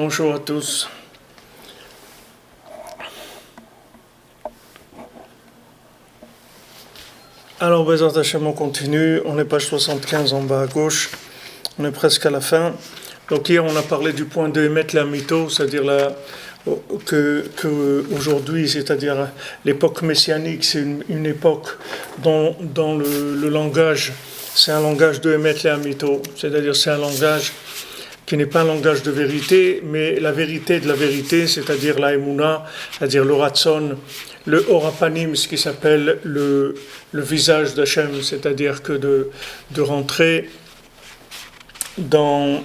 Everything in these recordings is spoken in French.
Bonjour à tous. Alors, Bezat Hashem, on continue. On est page 75 en bas à gauche. On est presque à la fin. Donc, hier, on a parlé du point de émettre la mytho, c'est-à-dire que aujourd'hui, c'est-à-dire l'époque messianique, c'est une époque dont le langage, c'est un langage de émettre la mytho, c'est-à-dire c'est un langage qui n'est pas un langage de vérité, mais la vérité de la vérité, c'est-à-dire la Emouna, c'est-à-dire le Ratson, le Orapanim, ce qui s'appelle le visage d'Hachem, c'est-à-dire que de rentrer dans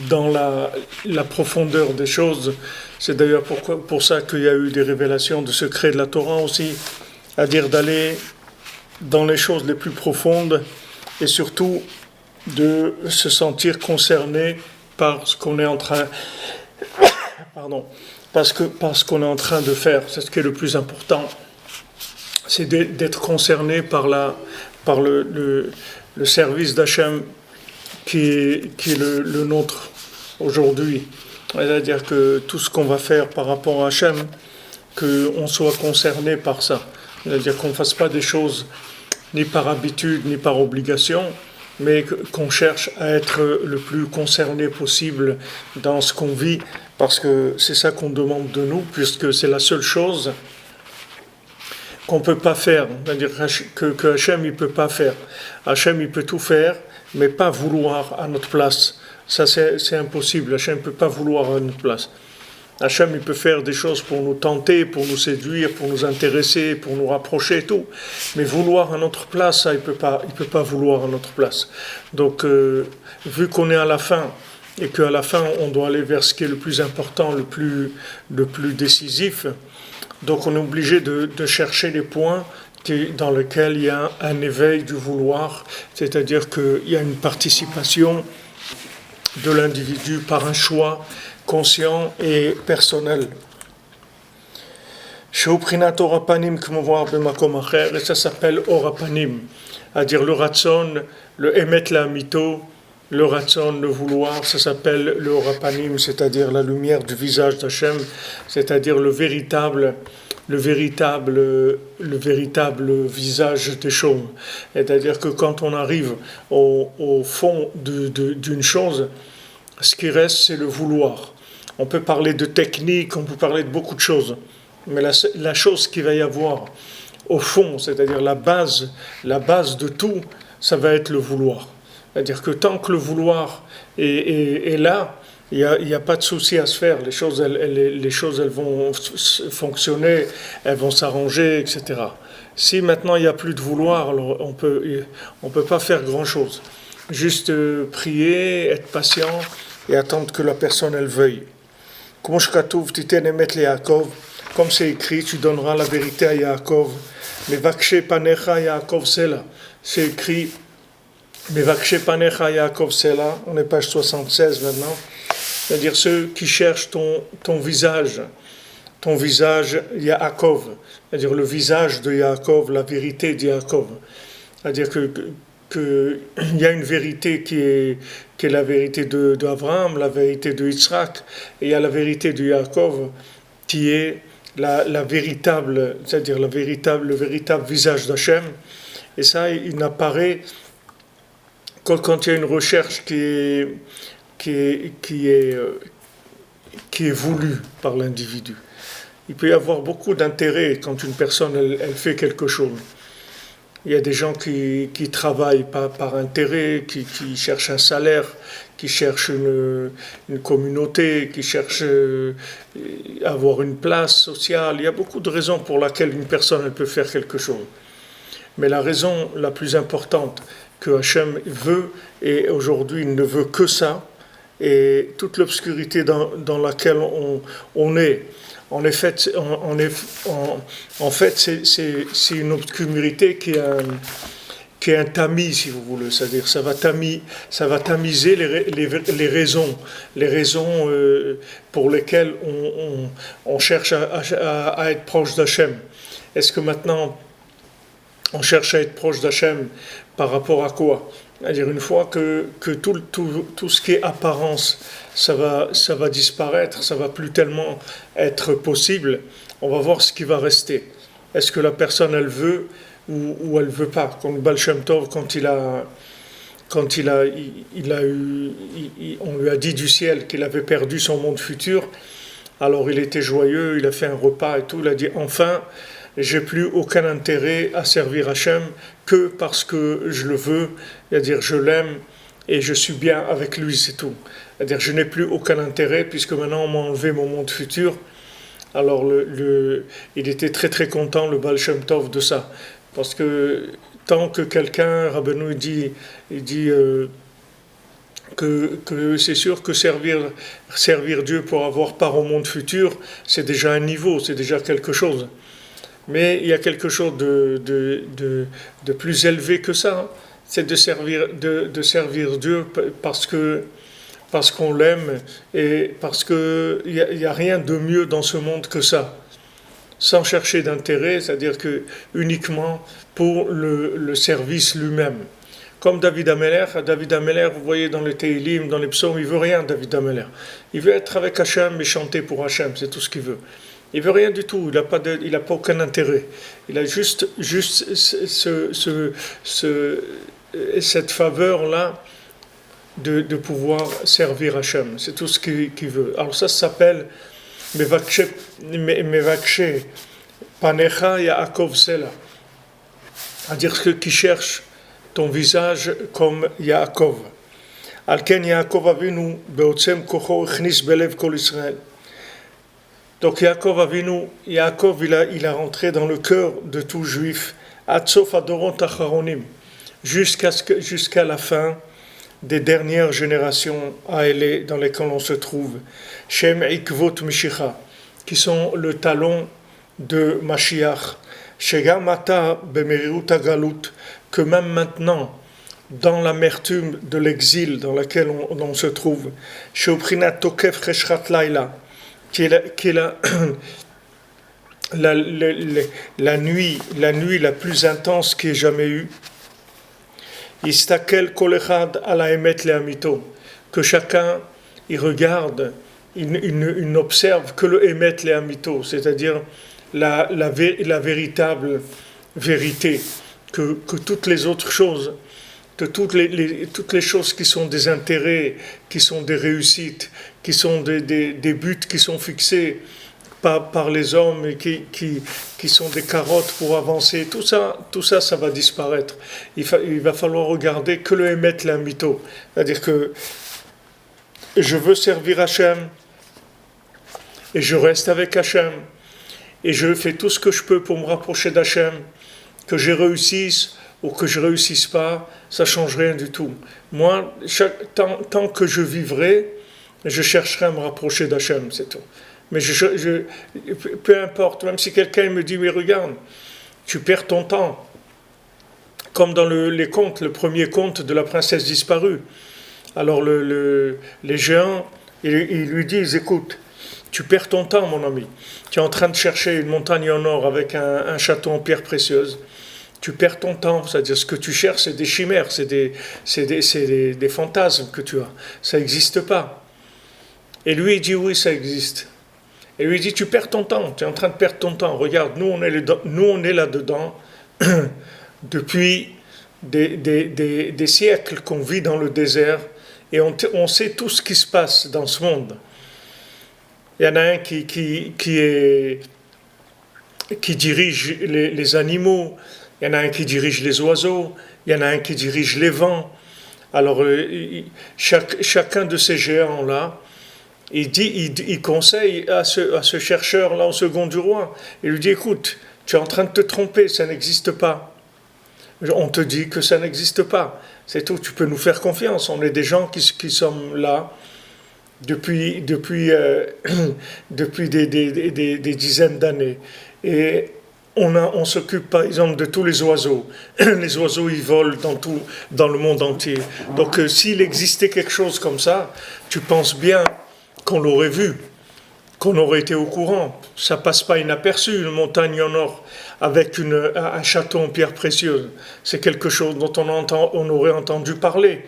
la profondeur des choses. C'est d'ailleurs pour ça qu'il y a eu des révélations de secrets de la Torah aussi, c'est-à-dire d'aller dans les choses les plus profondes et surtout de se sentir concerné par ce qu'on est en train parce qu'on est en train de faire. C'est ce qui est le plus important, c'est d'être concerné par le service d'Hachem qui est le nôtre aujourd'hui. C'est-à-dire que tout ce qu'on va faire par rapport à Hachem, qu'on soit concerné par ça. C'est-à-dire qu'on ne fasse pas des choses ni par habitude ni par obligation, mais qu'on cherche à être le plus concerné possible dans ce qu'on vit, parce que c'est ça qu'on demande de nous, puisque c'est la seule chose qu'on ne peut pas faire, c'est-à-dire que Hachem il peut pas faire. Hachem il peut tout faire, mais pas vouloir à notre place. Ça c'est impossible, Hachem ne peut pas vouloir à notre place. Hachem, il peut faire des choses pour nous tenter, pour nous séduire, pour nous intéresser, pour nous rapprocher et tout. Mais vouloir à notre place, ça, il peut pas vouloir à notre place. Donc, vu qu'on est à la fin, et qu'à la fin, on doit aller vers ce qui est le plus important, le plus décisif, donc on est obligé de chercher les points dans lesquels il y a un éveil du vouloir, c'est-à-dire qu'il y a une participation de l'individu par un choix conscient et personnel. Et ça s'appelle Orapanim, c'est-à-dire le Ratson, le Emet la Mito, le Ratson, le vouloir, ça s'appelle le Orapanim, c'est-à-dire la lumière du visage d'Hachem, c'est-à-dire le véritable visage des choses. C'est-à-dire que quand on arrive au fond d'une chose, ce qui reste, c'est le vouloir. On peut parler de technique, on peut parler de beaucoup de choses, mais la chose qu'il va y avoir au fond, c'est-à-dire la base de tout, ça va être le vouloir. C'est-à-dire que tant que le vouloir est là, il n'y a pas de souci à se faire. Les choses, elles vont fonctionner, elles vont s'arranger, etc. Si maintenant il n'y a plus de vouloir, alors on peut pas faire grand-chose. Juste prier, être patient et attendre que la personne elle veuille. Comme c'est écrit, tu donneras la vérité à Yaakov. Mevakshe panecha Yaakov Sela. C'est écrit Mevakshe panecha Yaakov Sela. On est page 76 maintenant. C'est-à-dire ceux qui cherchent ton visage Yaakov. C'est-à-dire le visage de Yaakov, la vérité de Yaakov. C'est-à-dire qu'il y a une vérité qui est la vérité d'Abraham, la vérité de Yitzhak, et il y a la vérité de Yaakov qui est la véritable, c'est-à-dire le véritable visage d'Hachem. Et ça, il n'apparaît quand il y a une recherche qui est voulue par l'individu. Il peut y avoir beaucoup d'intérêt quand une personne elle fait quelque chose. Il y a des gens qui travaillent par intérêt, qui cherchent un salaire, qui cherchent une communauté, qui cherchent à avoir une place sociale. Il y a beaucoup de raisons pour lesquelles une personne elle peut faire quelque chose. Mais la raison la plus importante que Hachem veut, et aujourd'hui il ne veut que ça, et toute l'obscurité dans laquelle on est, en fait, c'est une obscurité qui est un tamis, si vous voulez, c'est-à-dire ça va tamiser les raisons pour lesquelles on cherche à être proche d'Hachem. Est-ce que maintenant on cherche à être proche d'Hachem par rapport à quoi ? C'est-à-dire une fois que tout ce qui est apparence, ça va disparaître, ça va plus tellement être possible, on va voir ce qui va rester. Est-ce que la personne, elle veut ou elle veut pas? Comme le Baal Shem Tov, quand il a eu, on lui a dit du ciel qu'il avait perdu son monde futur, alors il était joyeux, il a fait un repas et tout, il a dit enfin, j'ai plus aucun intérêt à servir Hachem que parce que je le veux, c'est-à-dire je l'aime et je suis bien avec lui, c'est tout. C'est-à-dire je n'ai plus aucun intérêt puisque maintenant on m'a enlevé mon monde futur. Alors il était très très content, le Baal Shem Tov, de ça. Parce que tant que quelqu'un, Rabbeinu il dit que c'est sûr que servir Dieu pour avoir part au monde futur, c'est déjà un niveau, c'est déjà quelque chose. Mais il y a quelque chose de plus élevé que ça, c'est de servir Dieu parce qu'on l'aime et parce qu'il n'y a rien de mieux dans ce monde que ça. Sans chercher d'intérêt, c'est-à-dire que uniquement pour le service lui-même. Comme David Ameller, vous voyez dans les Teilim, dans les psaumes, il veut rien, David Ameller. Il veut être avec Hachem et chanter pour Hachem, c'est tout ce qu'il veut. Il veut rien du tout, il n'a pas aucun intérêt. Il a juste cette faveur-là de pouvoir servir Hachem. C'est tout ce qu'il veut. Alors ça s'appelle Mevakshe Panecha Yaakov Sela. C'est-à-dire ceux qui cherchent ton visage comme Yaakov. Alken Yaakov Avinu beotzem kocho echnis belev kol Israël. Donc Yaakov il a rentré dans le cœur de tout juif, Atsof Adorot Acharonim, jusqu'à la fin des dernières générations dans lesquelles on se trouve, Shem Ikvot Mishicha, qui sont le talon de Mashiach, Shegam Ata Bemeriut Agalut, que même maintenant, dans l'amertume de l'exil dans laquelle on se trouve, Sheoprinat Tokef Cheshrat Laila, qui est la nuit la plus intense qu'il ait jamais eue. Istakel kol echad ala emet le'amito, que chacun il regarde, il n'observe que le emet le'amito, c'est-à-dire la véritable vérité, que toutes les autres choses, que toutes les choses qui sont des intérêts, qui sont des réussites, qui sont des buts qui sont fixés par les hommes et qui sont des carottes pour avancer, tout ça, ça va disparaître. Il va falloir regarder que le Emet l'Amito. C'est-à-dire que je veux servir Hachem et je reste avec Hachem et je fais tout ce que je peux pour me rapprocher d'Hachem, que je réussisse ou que je ne réussisse pas, ça ne change rien du tout. Moi, tant que je vivrai, je chercherai à me rapprocher d'Hachem, c'est tout. Mais peu importe, même si quelqu'un me dit, mais regarde, tu perds ton temps. Comme dans les contes, le premier conte de la princesse disparue. Alors les géants, ils lui disent, écoute, tu perds ton temps, mon ami. Tu es en train de chercher une montagne en or avec un château en pierre précieuse. Tu perds ton temps, c'est-à-dire ce que tu cherches, c'est des chimères, c'est des fantasmes que tu as. Ça n'existe pas. Et lui, il dit, oui, ça existe. Et lui dit, tu perds ton temps, tu es en train de perdre ton temps. Regarde, nous on est là-dedans depuis des siècles qu'on vit dans le désert et on sait tout ce qui se passe dans ce monde. Il y en a un qui dirige les animaux, il y en a un qui dirige les oiseaux, il y en a un qui dirige les vents. Alors chacun de ces géants-là, il conseille à ce chercheur-là au second du roi. Il lui dit, écoute, tu es en train de te tromper, ça n'existe pas. On te dit que ça n'existe pas. C'est tout, tu peux nous faire confiance. On est des gens qui sommes là depuis des dizaines d'années. Et on s'occupe par exemple de tous les oiseaux. Les oiseaux, ils volent dans le monde entier. Donc s'il existait quelque chose comme ça, tu penses bien qu'on l'aurait vu, qu'on aurait été au courant. Ça passe pas inaperçu, une montagne en or avec un château en pierre précieuse. C'est quelque chose dont on aurait entendu parler.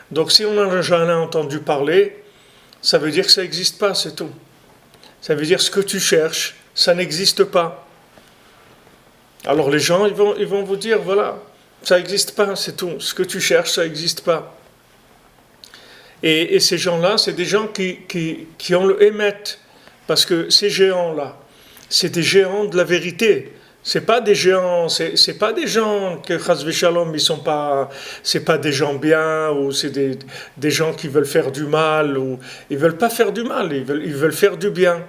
Donc si on n'en a jamais entendu parler, ça veut dire que ça n'existe pas, c'est tout. Ça veut dire ce que tu cherches, ça n'existe pas. Alors les gens, ils vont vous dire, voilà, ça n'existe pas, c'est tout. Ce que tu cherches, ça n'existe pas. Et ces gens-là, c'est des gens qui ont le émettent. Parce que ces géants-là, c'est des géants de la vérité. C'est pas des géants, c'est pas des gens que Chas Shalom, ils sont pas, c'est pas des gens bien ou c'est des gens qui veulent faire du mal ou ils veulent pas faire du mal, ils veulent faire du bien.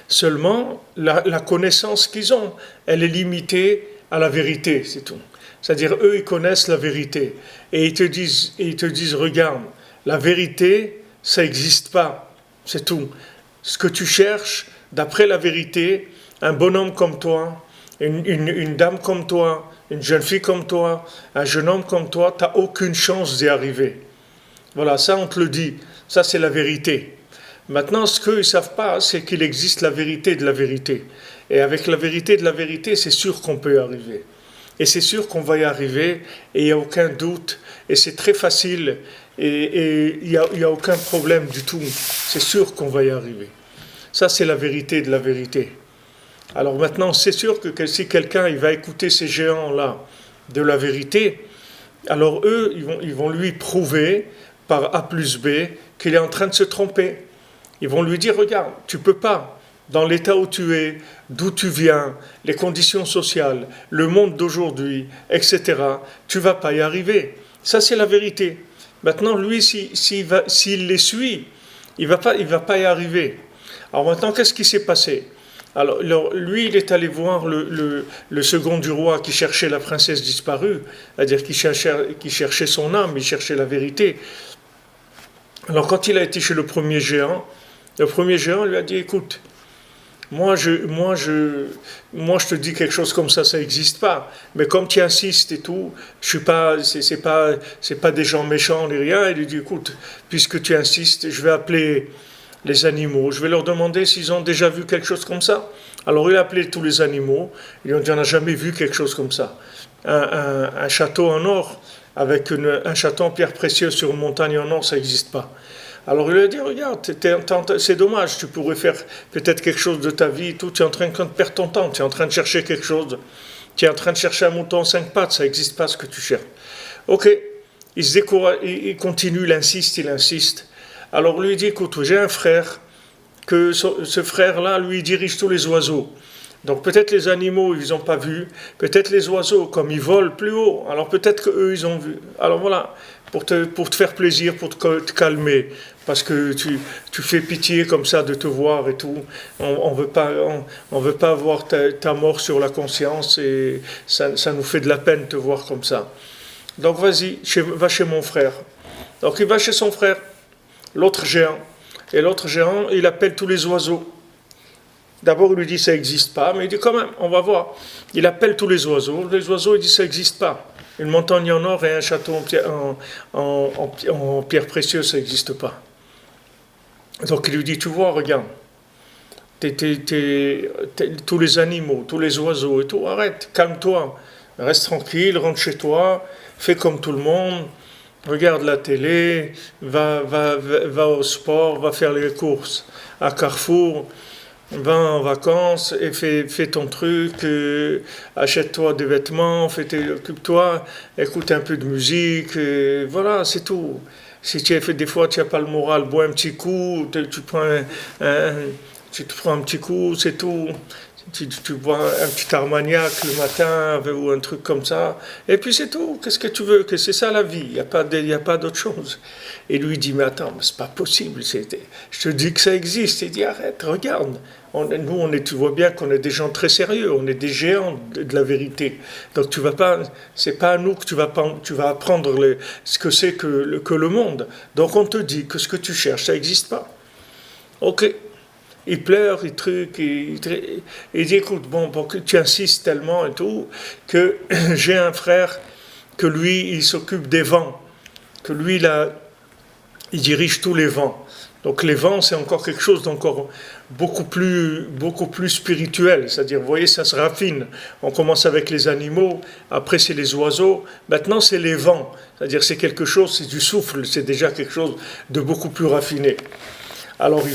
Seulement, la connaissance qu'ils ont, elle est limitée à la vérité, c'est tout. C'est-à-dire, eux, ils connaissent la vérité et ils te disent, regarde, la vérité, ça n'existe pas, c'est tout. Ce que tu cherches, d'après la vérité, un bonhomme comme toi, une dame comme toi, une jeune fille comme toi, un jeune homme comme toi, tu n'as aucune chance d'y arriver. Voilà, ça on te le dit, ça c'est la vérité. Maintenant, ce qu'ils ne savent pas, c'est qu'il existe la vérité de la vérité. Et avec la vérité de la vérité, c'est sûr qu'on peut y arriver. Et c'est sûr qu'on va y arriver, et il n'y a aucun doute, et c'est très facile, et il n'y a aucun problème du tout. C'est sûr qu'on va y arriver. Ça, c'est la vérité de la vérité. Alors maintenant, c'est sûr que si quelqu'un il va écouter ces géants-là de la vérité, alors eux, ils vont lui prouver par A plus B qu'il est en train de se tromper. Ils vont lui dire, regarde, tu ne peux pas, dans l'état où tu es, d'où tu viens, les conditions sociales, le monde d'aujourd'hui, etc., tu ne vas pas y arriver. Ça, c'est la vérité. Maintenant, lui, s'il les suit, il va pas y arriver. Alors maintenant, qu'est-ce qui s'est passé ? Alors, lui, il est allé voir le second du roi qui cherchait la princesse disparue, c'est-à-dire qui cherchait son âme, il cherchait la vérité. Alors, quand il a été chez le premier géant lui a dit, écoute, moi je te dis quelque chose comme ça n'existe pas. Mais comme tu insistes et tout, c'est pas des gens méchants ni rien. Il lui dit, écoute, puisque tu insistes, je vais appeler les animaux. Je vais leur demander s'ils ont déjà vu quelque chose comme ça. Alors il a appelé tous les animaux. Il dit, on n'a jamais vu quelque chose comme ça. Un château en or, avec un château en pierre précieuse sur une montagne en or, ça n'existe pas. Alors il lui a dit, regarde, c'est dommage, tu pourrais faire peut-être quelque chose de ta vie et tout, tu es en train de perdre ton temps, tu es en train de chercher quelque chose, tu es en train de chercher un mouton à 5 pattes, ça n'existe pas ce que tu cherches. Ok, il se décourage, il continue, il insiste. Alors lui dit, écoute, j'ai un frère, que ce frère-là, lui, il dirige tous les oiseaux. Donc peut-être les animaux, ils n'ont pas vu, peut-être les oiseaux, comme ils volent plus haut, alors peut-être qu'eux, ils ont vu. Alors voilà, pour te faire plaisir, pour te calmer, parce que tu fais pitié comme ça de te voir et tout. On veut pas avoir ta mort sur la conscience et ça nous fait de la peine de te voir comme ça. Donc vas-y, va chez mon frère. Donc il va chez son frère, l'autre géant. Et l'autre géant, il appelle tous les oiseaux. D'abord, il lui dit ça n'existe pas, mais il dit quand même, on va voir. Il appelle tous les oiseaux. Les oiseaux, il dit ça n'existe pas. Une montagne en or et un château en pierre précieuse, ça n'existe pas. Donc il lui dit, tu vois, regarde, tous les animaux, tous les oiseaux et tout, arrête, calme-toi, reste tranquille, rentre chez toi, fais comme tout le monde, regarde la télé, va au sport, va faire les courses à Carrefour, va en vacances et fais ton truc, achète-toi des vêtements, occupe-toi, écoute un peu de musique, voilà, c'est tout. Si tu as fait des fois, tu n'as pas le moral, bois un petit coup, tu te prends un petit coup, c'est tout. Tu bois un petit Armagnac le matin ou un truc comme ça, et puis c'est tout. Qu'est-ce que tu veux? Que c'est ça la vie, il n'y a pas d'autre chose. Et lui dit, mais attends, c'est pas possible, je te dis que ça existe. Il dit, arrête, regarde. Tu vois bien qu'on est des gens très sérieux, on est des géants de la vérité. Donc c'est pas à nous que tu vas apprendre ce que c'est que le monde. Donc on te dit que ce que tu cherches, ça n'existe pas. Ok. Il pleure, il dit, écoute, que tu insistes tellement et tout, que j'ai un frère, que lui, il s'occupe des vents, que lui, là, il dirige tous les vents. Donc les vents, c'est encore quelque chose d'encore beaucoup plus spirituel. C'est-à-dire, vous voyez, ça se raffine. On commence avec les animaux, après c'est les oiseaux, maintenant c'est les vents. C'est-à-dire, c'est quelque chose, c'est du souffle, c'est déjà quelque chose de beaucoup plus raffiné. Alors il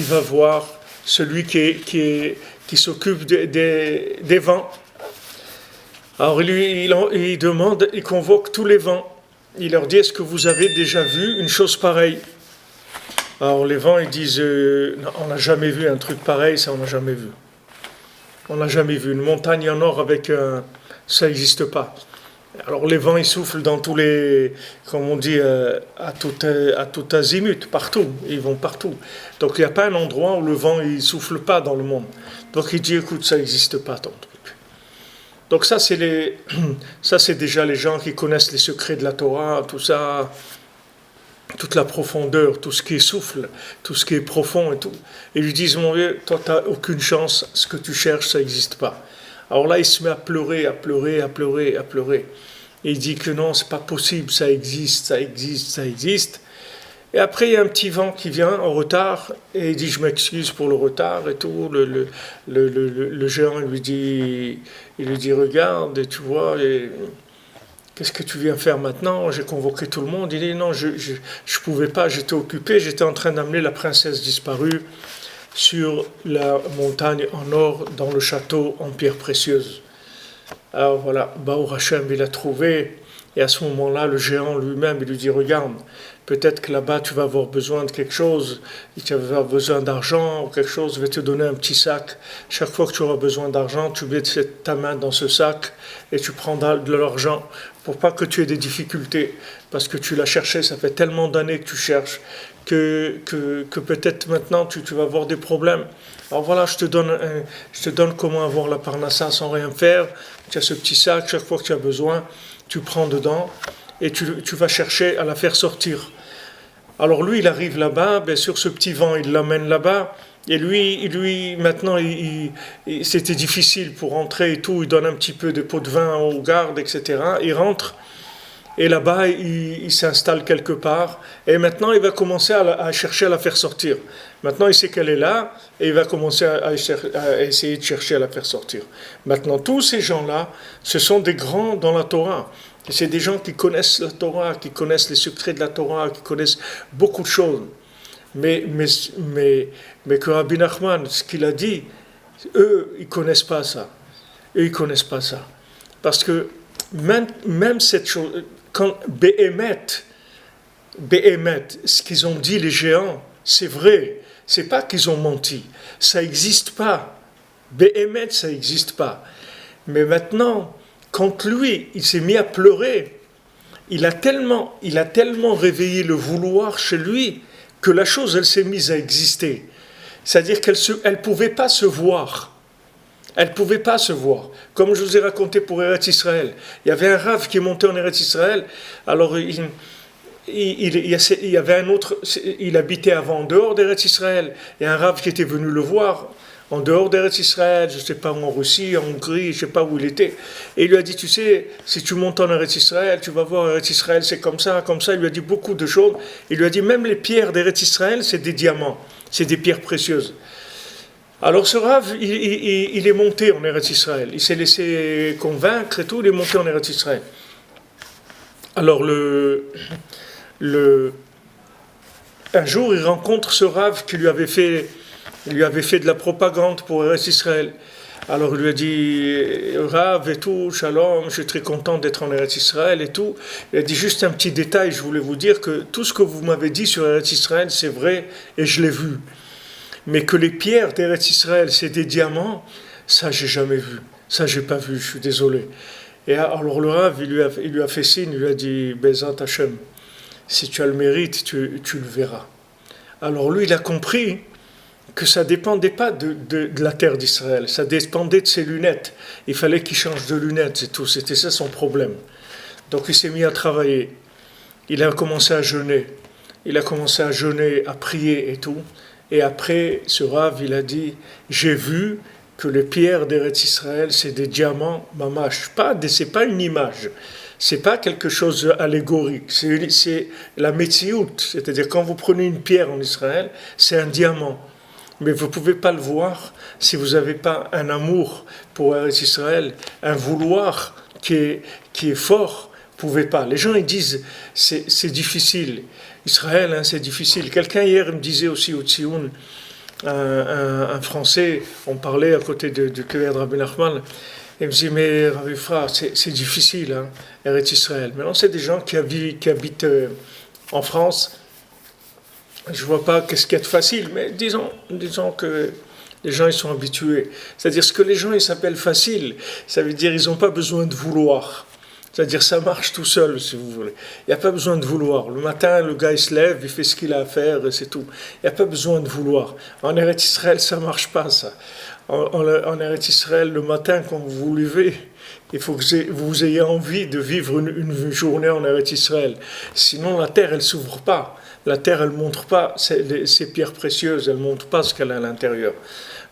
va voir celui qui s'occupe des vents. Alors il demande, il convoque tous les vents. Il leur dit, est-ce que vous avez déjà vu une chose pareille? Alors les vents, ils disent, non, on n'a jamais vu un truc pareil, ça on n'a jamais vu. On n'a jamais vu. Une montagne en or avec ça n'existe pas. Alors les vents, ils soufflent dans tous les, comme on dit, à tout azimut, partout. Ils vont partout. Donc il n'y a pas un endroit où le vent, il souffle pas dans le monde. Donc il dit, écoute, ça n'existe pas ton truc. Donc ça, c'est déjà les gens qui connaissent les secrets de la Torah, tout ça, toute la profondeur, tout ce qui souffle, tout ce qui est profond et tout. Et lui disent, mon vieux, toi, tu n'as aucune chance, ce que tu cherches, ça n'existe pas. Alors là, il se met à pleurer, à pleurer, à pleurer, à pleurer. Et il dit que non, c'est pas possible, ça existe, ça existe, ça existe. Et après, il y a un petit vent qui vient en retard, et il dit, je m'excuse pour le retard et tout. Le géant il lui dit, regarde, tu vois, qu'est-ce que tu viens faire maintenant? J'ai convoqué tout le monde. Il dit, non, je pouvais pas, j'étais occupé, j'étais en train d'amener la princesse disparue sur la montagne en or dans le château en pierre précieuse. Alors voilà, Baour Hashem, il a trouvé, et à ce moment-là, le géant lui-même, il lui dit, regarde, peut-être que là-bas, tu vas avoir besoin de quelque chose, tu vas avoir besoin d'argent ou quelque chose, je vais te donner un petit sac. Chaque fois que tu auras besoin d'argent, tu mets ta main dans ce sac et tu prendras de l'argent pour pas que tu aies des difficultés, parce que tu l'as cherché, ça fait tellement d'années que tu cherches, que peut-être maintenant tu vas avoir des problèmes. Alors voilà, je te donne comment avoir la parnassa sans rien faire. Tu as ce petit sac, chaque fois que tu as besoin, tu prends dedans et tu vas chercher à la faire sortir. Alors lui, il arrive là-bas, bien sûr, ce petit vent, il l'amène là-bas. Et lui maintenant, c'était difficile pour rentrer et tout. Il donne un petit peu de pot de vin aux gardes, etc. Il rentre. Et là-bas, il s'installe quelque part. Et maintenant, il va commencer à chercher à la faire sortir. Maintenant, il sait qu'elle est là. Et il va commencer à essayer de chercher à la faire sortir. Maintenant, tous ces gens-là, ce sont des grands dans la Torah. Et c'est des gens qui connaissent la Torah, qui connaissent les secrets de la Torah, qui connaissent beaucoup de choses. Mais que Rabbi Nachman, ce qu'il a dit, eux, ils ne connaissent pas ça. Eux, ils ne connaissent pas ça. Parce que même cette chose, quand Béhémet, ce qu'ils ont dit les géants, c'est vrai. C'est pas qu'ils ont menti. Ça n'existe pas. Béhémet, ça n'existe pas. Mais maintenant, quand lui, il s'est mis à pleurer, il a tellement réveillé le vouloir chez lui que la chose, elle s'est mise à exister. C'est-à-dire qu'elle ne pouvait pas se voir. Elle ne pouvait pas se voir. Comme je vous ai raconté pour Eretz Israël. Il y avait un rave qui est monté en Eretz Israël. Alors, il y avait un autre, il habitait avant en dehors d'Eretz Israël. Il y a un rave qui était venu le voir en dehors d'Eretz Israël, je ne sais pas où, en Russie, en Hongrie, je ne sais pas où il était. Et il lui a dit, tu sais, si tu montes en Eretz Israël, tu vas voir Eretz Israël, c'est comme ça, comme ça. Il lui a dit beaucoup de choses. Il lui a dit, même les pierres d'Eretz Israël, c'est des diamants, c'est des pierres précieuses. Alors ce Rav, il est monté en Eretz Israël. Il s'est laissé convaincre et tout, il est monté en Eretz Israël. Alors un jour, il rencontre ce Rav qui lui avait fait de la propagande pour Eretz Israël. Alors il lui a dit, Rav et tout, shalom, je suis très content d'être en Eretz Israël et tout. Il a dit juste un petit détail, je voulais vous dire que tout ce que vous m'avez dit sur Eretz Israël, c'est vrai et je l'ai vu. Mais que les pierres d'Eretz Israël, c'est des diamants, ça j'ai jamais vu. Ça j'ai pas vu, je suis désolé. Et alors le Rav, il lui a fait signe, il lui a dit, Bezat Hashem, si tu as le mérite, tu le verras. Alors lui, il a compris que ça ne dépendait pas de la terre d'Israël, ça dépendait de ses lunettes. Il fallait qu'il change de lunettes, c'est tout, c'était ça son problème. Donc il s'est mis à travailler. Il a commencé à jeûner. À prier et tout. Et après, ce Rav, il a dit, j'ai vu que les pierres d'Eretz Israël, c'est des diamants mamash. C'est pas une image. C'est pas quelque chose allégorique, c'est la Metsiout, c'est-à-dire quand vous prenez une pierre en Israël, c'est un diamant. Mais vous ne pouvez pas le voir si vous n'avez pas un amour pour Eretz Israël, un vouloir qui est fort. Vous ne pouvez pas. Les gens ils disent c'est difficile. Israël, hein, c'est difficile. Quelqu'un hier me disait aussi au Tsioun, un Français, on parlait à côté du Kever de Rabbi Nachman, il me dit mais Rabbi Fra, c'est difficile, hein, Eretz Israël. Maintenant c'est des gens qui habitent en France. Je ne vois pas qu'est-ce qu'il y a de facile, mais disons que les gens ils sont habitués. C'est-à-dire ce que les gens ils s'appellent facile, ça veut dire ils n'ont pas besoin de vouloir. C'est-à-dire ça marche tout seul, si vous voulez. Il n'y a pas besoin de vouloir. Le matin, le gars il se lève, il fait ce qu'il a à faire et c'est tout. Il n'y a pas besoin de vouloir. En Eretz Israël, ça ne marche pas, ça. En Eretz Israël, le matin, quand vous vous levez, il faut que vous ayez envie de vivre une journée en Eretz Israël. Sinon, la terre, elle ne s'ouvre pas. La terre, elle ne montre pas ses pierres précieuses, elle ne montre pas ce qu'elle a à l'intérieur.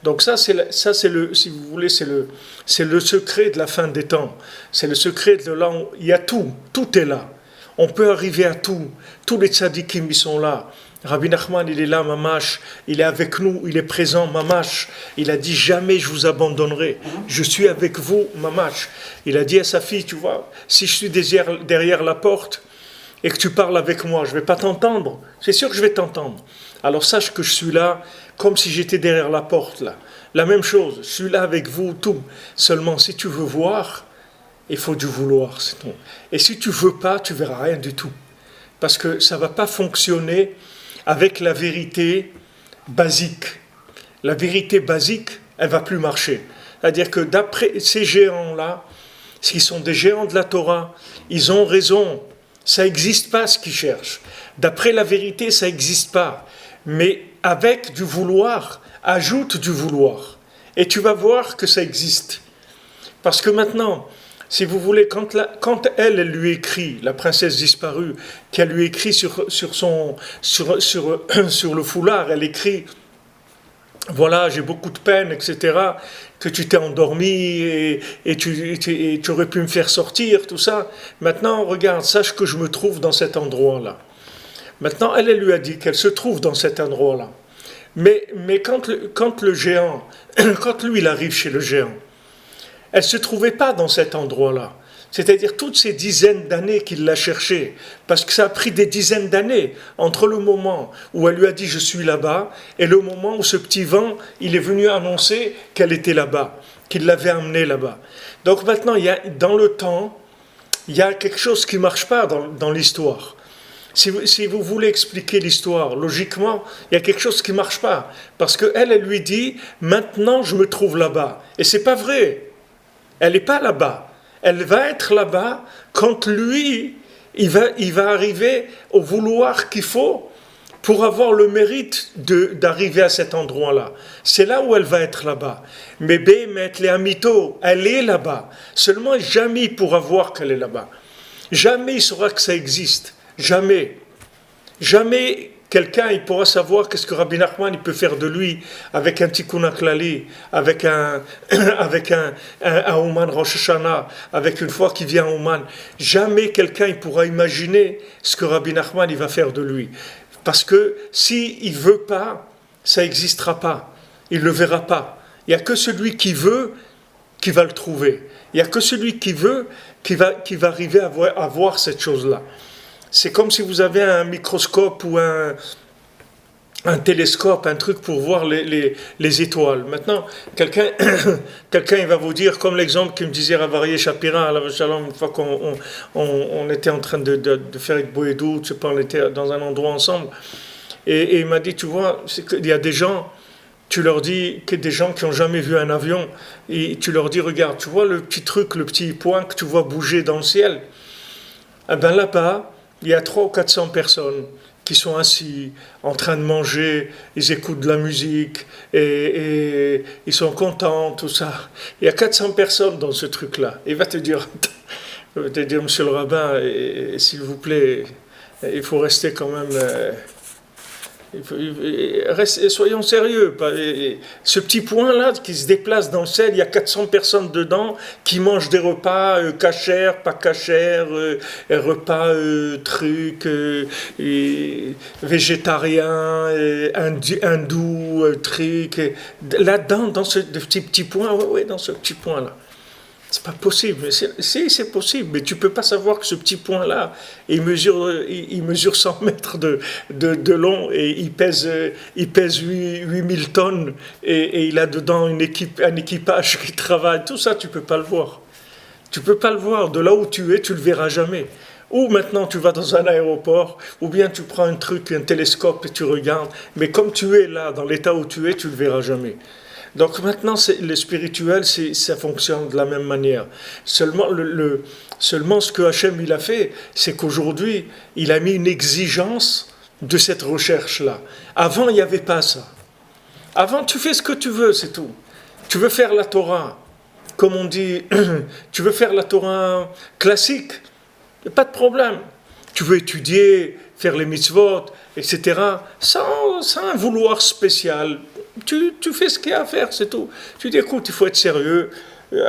Donc ça, si vous voulez, c'est le secret de la fin des temps. C'est le secret de là où il y a tout est là. On peut arriver à tout. Tous les tzadikim, ils sont là. Rabbi Nachman, il est là, mamash, il est avec nous, il est présent, mamash. Il a dit jamais je vous abandonnerai. Je suis avec vous, mamash. Il a dit à sa fille, tu vois, si je suis derrière la porte et que tu parles avec moi, je ne vais pas t'entendre. C'est sûr que je vais t'entendre. Alors sache que je suis là comme si j'étais derrière la porte là. La même chose, je suis là avec vous, tout. Seulement si tu veux voir, il faut du vouloir, c'est tout. Et si tu veux pas, tu verras rien du tout. Parce que ça ne va pas fonctionner avec la vérité basique. La vérité basique, elle ne va plus marcher. C'est-à-dire que d'après ces géants-là, s'ils sont des géants de la Torah, ils ont raison. Ça n'existe pas ce qu'ils cherchent. D'après la vérité, ça n'existe pas. Mais avec du vouloir, ajoute du vouloir. Et tu vas voir que ça existe. Parce que maintenant, si vous voulez, quand elle lui écrit, la princesse disparue, qu'elle lui écrit sur le foulard, elle écrit voilà, j'ai beaucoup de peine, etc., que tu t'es endormi et tu aurais pu me faire sortir, tout ça. Maintenant, regarde, sache que je me trouve dans cet endroit-là. Maintenant, elle lui a dit qu'elle se trouve dans cet endroit-là. Mais quand le géant, quand lui, il arrive chez le géant, elle ne se trouvait pas dans cet endroit-là. C'est-à-dire toutes ces dizaines d'années qu'il l'a cherché, parce que ça a pris des dizaines d'années entre le moment où elle lui a dit je suis là-bas et le moment où ce petit vent il est venu annoncer qu'elle était là-bas, qu'il l'avait amenée là-bas. Donc maintenant dans le temps il y a quelque chose qui ne marche pas dans l'histoire. Si vous voulez expliquer l'histoire logiquement, il y a quelque chose qui ne marche pas parce qu'elle lui dit maintenant je me trouve là-bas et c'est pas vrai. Elle n'est pas là-bas. Elle va être là-bas quand lui, il va arriver au vouloir qu'il faut pour avoir le mérite d'arriver à cet endroit-là. C'est là où elle va être là-bas. Mais Bémet, les Amito, elle est là-bas. Seulement jamais il pourra voir qu'elle est là-bas. Jamais il saura que ça existe. Jamais. Jamais quelqu'un il pourra savoir qu'est-ce que Rabbi Nachman il peut faire de lui avec un tikkun haklali, avec un Ouman Rosh Hashanah, avec une fois qu'il vient à Ouman. Jamais quelqu'un il pourra imaginer ce que Rabbi Nachman il va faire de lui. Parce que s'il ne veut pas, ça n'existera pas. Il ne le verra pas. Il n'y a que celui qui veut qui va le trouver. Il n'y a que celui qui veut qui va arriver à voir cette chose-là. C'est comme si vous avez un microscope ou un télescope, un truc pour voir les étoiles. Maintenant, quelqu'un il va vous dire, comme l'exemple que me disait Ravarié Shapira, une fois qu'on était en train de faire avec Boédou, on était dans un endroit ensemble, et il m'a dit, tu vois, il y a des gens, tu leur dis que des gens qui n'ont jamais vu un avion, et tu leur dis, regarde, tu vois le petit truc, le petit point que tu vois bouger dans le ciel, eh ben là-bas, il y a 300 ou 400 personnes qui sont assis, en train de manger, ils écoutent de la musique, et ils sont contents, tout ça. Il y a 400 personnes dans ce truc-là. Il va te dire, monsieur le rabbin, s'il vous plaît, il faut rester quand même Soyons sérieux. Ce petit point-là qui se déplace dans le ciel, il y a 400 personnes dedans qui mangent des repas cachers, pas cachers, repas végétariens, hindous, là-dedans, dans ce petit point, ouais, dans ce petit point-là. C'est pas possible. Si, c'est possible, mais tu peux pas savoir que ce petit point-là, il mesure 100 mètres de long et il pèse 8000 tonnes et il a dedans un équipage qui travaille. Tout ça, tu peux pas le voir. Tu peux pas le voir. De là où tu es, tu le verras jamais. Ou maintenant tu vas dans un aéroport, ou bien tu prends un télescope et tu regardes. Mais comme tu es là, dans l'état où tu es, tu le verras jamais. Donc maintenant, le spirituel, ça fonctionne de la même manière. Seulement, seulement ce que Hachem il a fait, c'est qu'aujourd'hui, il a mis une exigence de cette recherche-là. Avant, il n'y avait pas ça. Avant, tu fais ce que tu veux, c'est tout. Tu veux faire la Torah, comme on dit, tu veux faire la Torah classique, il n'y a pas de problème. Tu veux étudier, faire les mitzvot, etc., sans un vouloir spécial. Tu fais ce qu'il y a à faire, c'est tout. Tu dis, écoute, il faut être sérieux.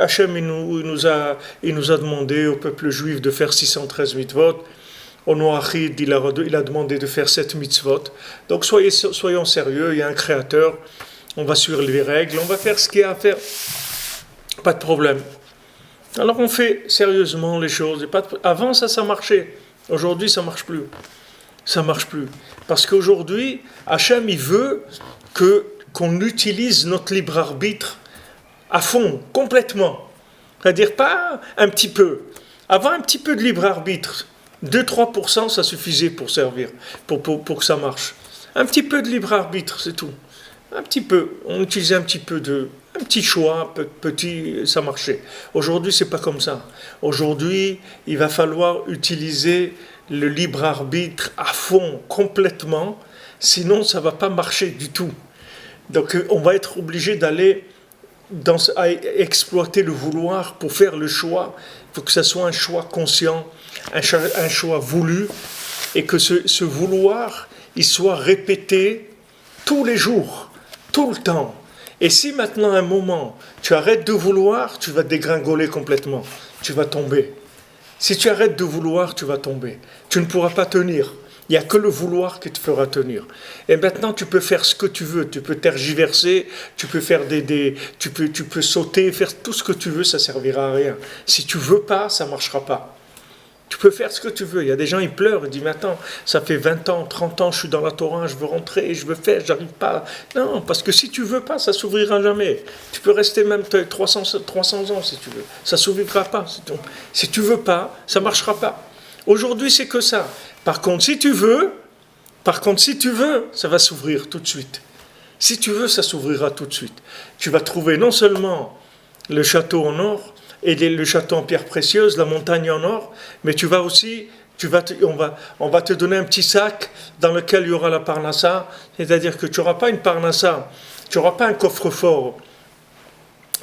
Hachem, il nous a demandé au peuple juif de faire 613 mitzvot. Au Noachid, il a demandé de faire 7 mitzvot. Donc soyons sérieux, il y a un créateur. On va suivre les règles, on va faire ce qu'il y a à faire. Pas de problème. Alors on fait sérieusement les choses. Avant, ça marchait. Aujourd'hui, ça marche plus. Ça marche plus. Parce qu'aujourd'hui, Hachem, il veut qu'on utilise notre libre arbitre à fond, complètement. C'est-à-dire pas un petit peu. Avoir un petit peu de libre arbitre, 2-3%, ça suffisait pour servir, pour que ça marche. Un petit peu de libre arbitre, c'est tout. Un petit peu. On utilisait un petit choix, petit, ça marchait. Aujourd'hui, c'est pas comme ça. Aujourd'hui, il va falloir utiliser le libre arbitre à fond, complètement, sinon ça va pas marcher du tout. Donc on va être obligé d'aller à exploiter le vouloir pour faire le choix. Il faut que ce soit un choix conscient, un choix voulu, et que ce vouloir, il soit répété tous les jours, tout le temps. Et si maintenant, à un moment, tu arrêtes de vouloir, tu vas dégringoler complètement. Tu vas tomber. Si tu arrêtes de vouloir, tu vas tomber. Tu ne pourras pas tenir. Il n'y a que le vouloir qui te fera tenir. Et maintenant, tu peux faire ce que tu veux. Tu peux tergiverser, tu peux faire tu peux sauter, faire tout ce que tu veux, ça ne servira à rien. Si tu ne veux pas, ça ne marchera pas. Tu peux faire ce que tu veux. Il y a des gens, ils pleurent, ils disent, mais attends, ça fait 20 ans, 30 ans, je suis dans la Torah, je veux rentrer, je veux faire, j'arrive pas. Non, parce que si tu veux pas, ça s'ouvrira jamais. Tu peux rester même 300 ans si tu veux. Ça s'ouvrira pas. Si tu veux pas, ça marchera pas. Aujourd'hui, c'est que ça. Par contre, si tu veux, ça va s'ouvrir tout de suite. Si tu veux, ça s'ouvrira tout de suite. Tu vas trouver non seulement le château en or, et le château en pierre précieuse, la montagne en or, mais tu vas aussi, on va te donner un petit sac dans lequel il y aura la parnassa, c'est-à-dire que tu n'auras pas une parnassa, tu n'auras pas un coffre-fort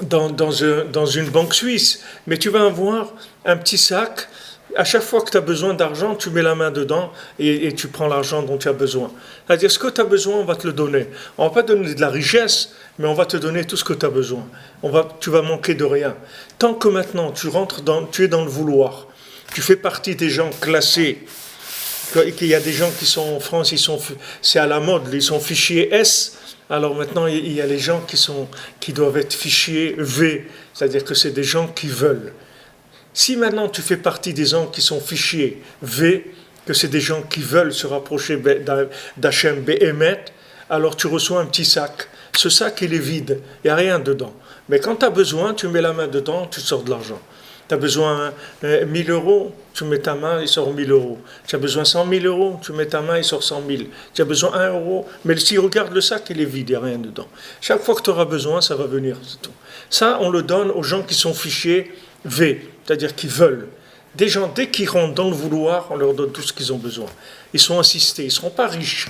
dans une banque suisse, mais tu vas avoir un petit sac. À chaque fois que tu as besoin d'argent, tu mets la main dedans et tu prends l'argent dont tu as besoin. C'est-à-dire, ce que tu as besoin, on va te le donner. On ne va pas te donner de la richesse, mais on va te donner tout ce que tu as besoin. Tu vas manquer de rien. Tant que maintenant, tu es dans le vouloir, tu fais partie des gens classés, qu'il y a des gens qui sont en France, c'est à la mode, ils sont fichiers S. Alors maintenant, il y a les gens qui doivent être fichiers V, c'est-à-dire que c'est des gens qui veulent. Si maintenant tu fais partie des gens qui sont fichiers V, que c'est des gens qui veulent se rapprocher d'Hachem Be'emet, alors tu reçois un petit sac. Ce sac, il est vide, il n'y a rien dedans. Mais quand tu as besoin, tu mets la main dedans, tu sors de l'argent. Tu as besoin 1000 euros, tu mets ta main, il sort 1000 euros. Tu as besoin 100 000 euros, tu mets ta main, il sort 100 000. Tu as besoin 1 euro, mais si regarde le sac, il est vide, il n'y a rien dedans. Chaque fois que tu auras besoin, ça va venir, c'est tout. Ça, on le donne aux gens qui sont fichiers V, c'est-à-dire qui veulent. Des gens, dès qu'ils rentrent dans le vouloir, on leur donne tout ce qu'ils ont besoin. Ils sont assistés, ils ne seront pas riches,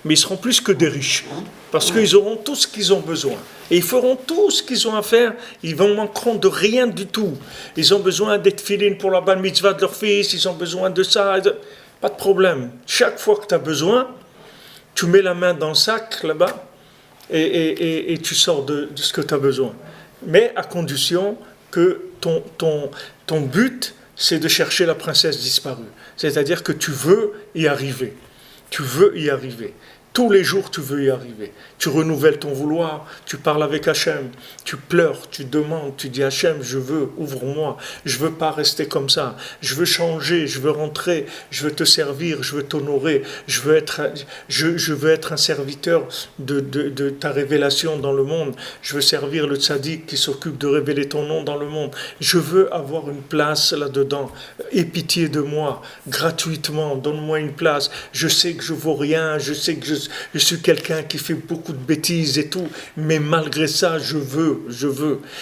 mais ils seront plus que des riches, parce qu'ils auront tout ce qu'ils ont besoin. Et ils feront tout ce qu'ils ont à faire, ils ne manqueront de rien du tout. Ils ont besoin d'être filines pour la bar mitzvah de leur fils, ils ont besoin de ça, pas de problème. Chaque fois que tu as besoin, tu mets la main dans le sac là-bas et tu sors de ce que tu as besoin. Mais à condition que ton but, c'est de chercher la princesse disparue. C'est-à-dire que tu veux y arriver. Tu veux y arriver. Tous les jours, tu veux y arriver. Tu renouvelles ton vouloir, tu parles avec Hachem, tu pleures, tu demandes, tu dis Hachem, je veux, ouvre-moi, je veux pas rester comme ça, je veux changer, je veux rentrer, je veux te servir, je veux t'honorer, je veux être un serviteur de ta révélation dans le monde, je veux servir le tzaddik qui s'occupe de révéler ton nom dans le monde, je veux avoir une place là-dedans, aie pitié de moi, gratuitement, donne-moi une place, je sais que je vaux rien, je sais que je suis quelqu'un qui fait beaucoup de bêtises et tout, mais malgré ça, je veux.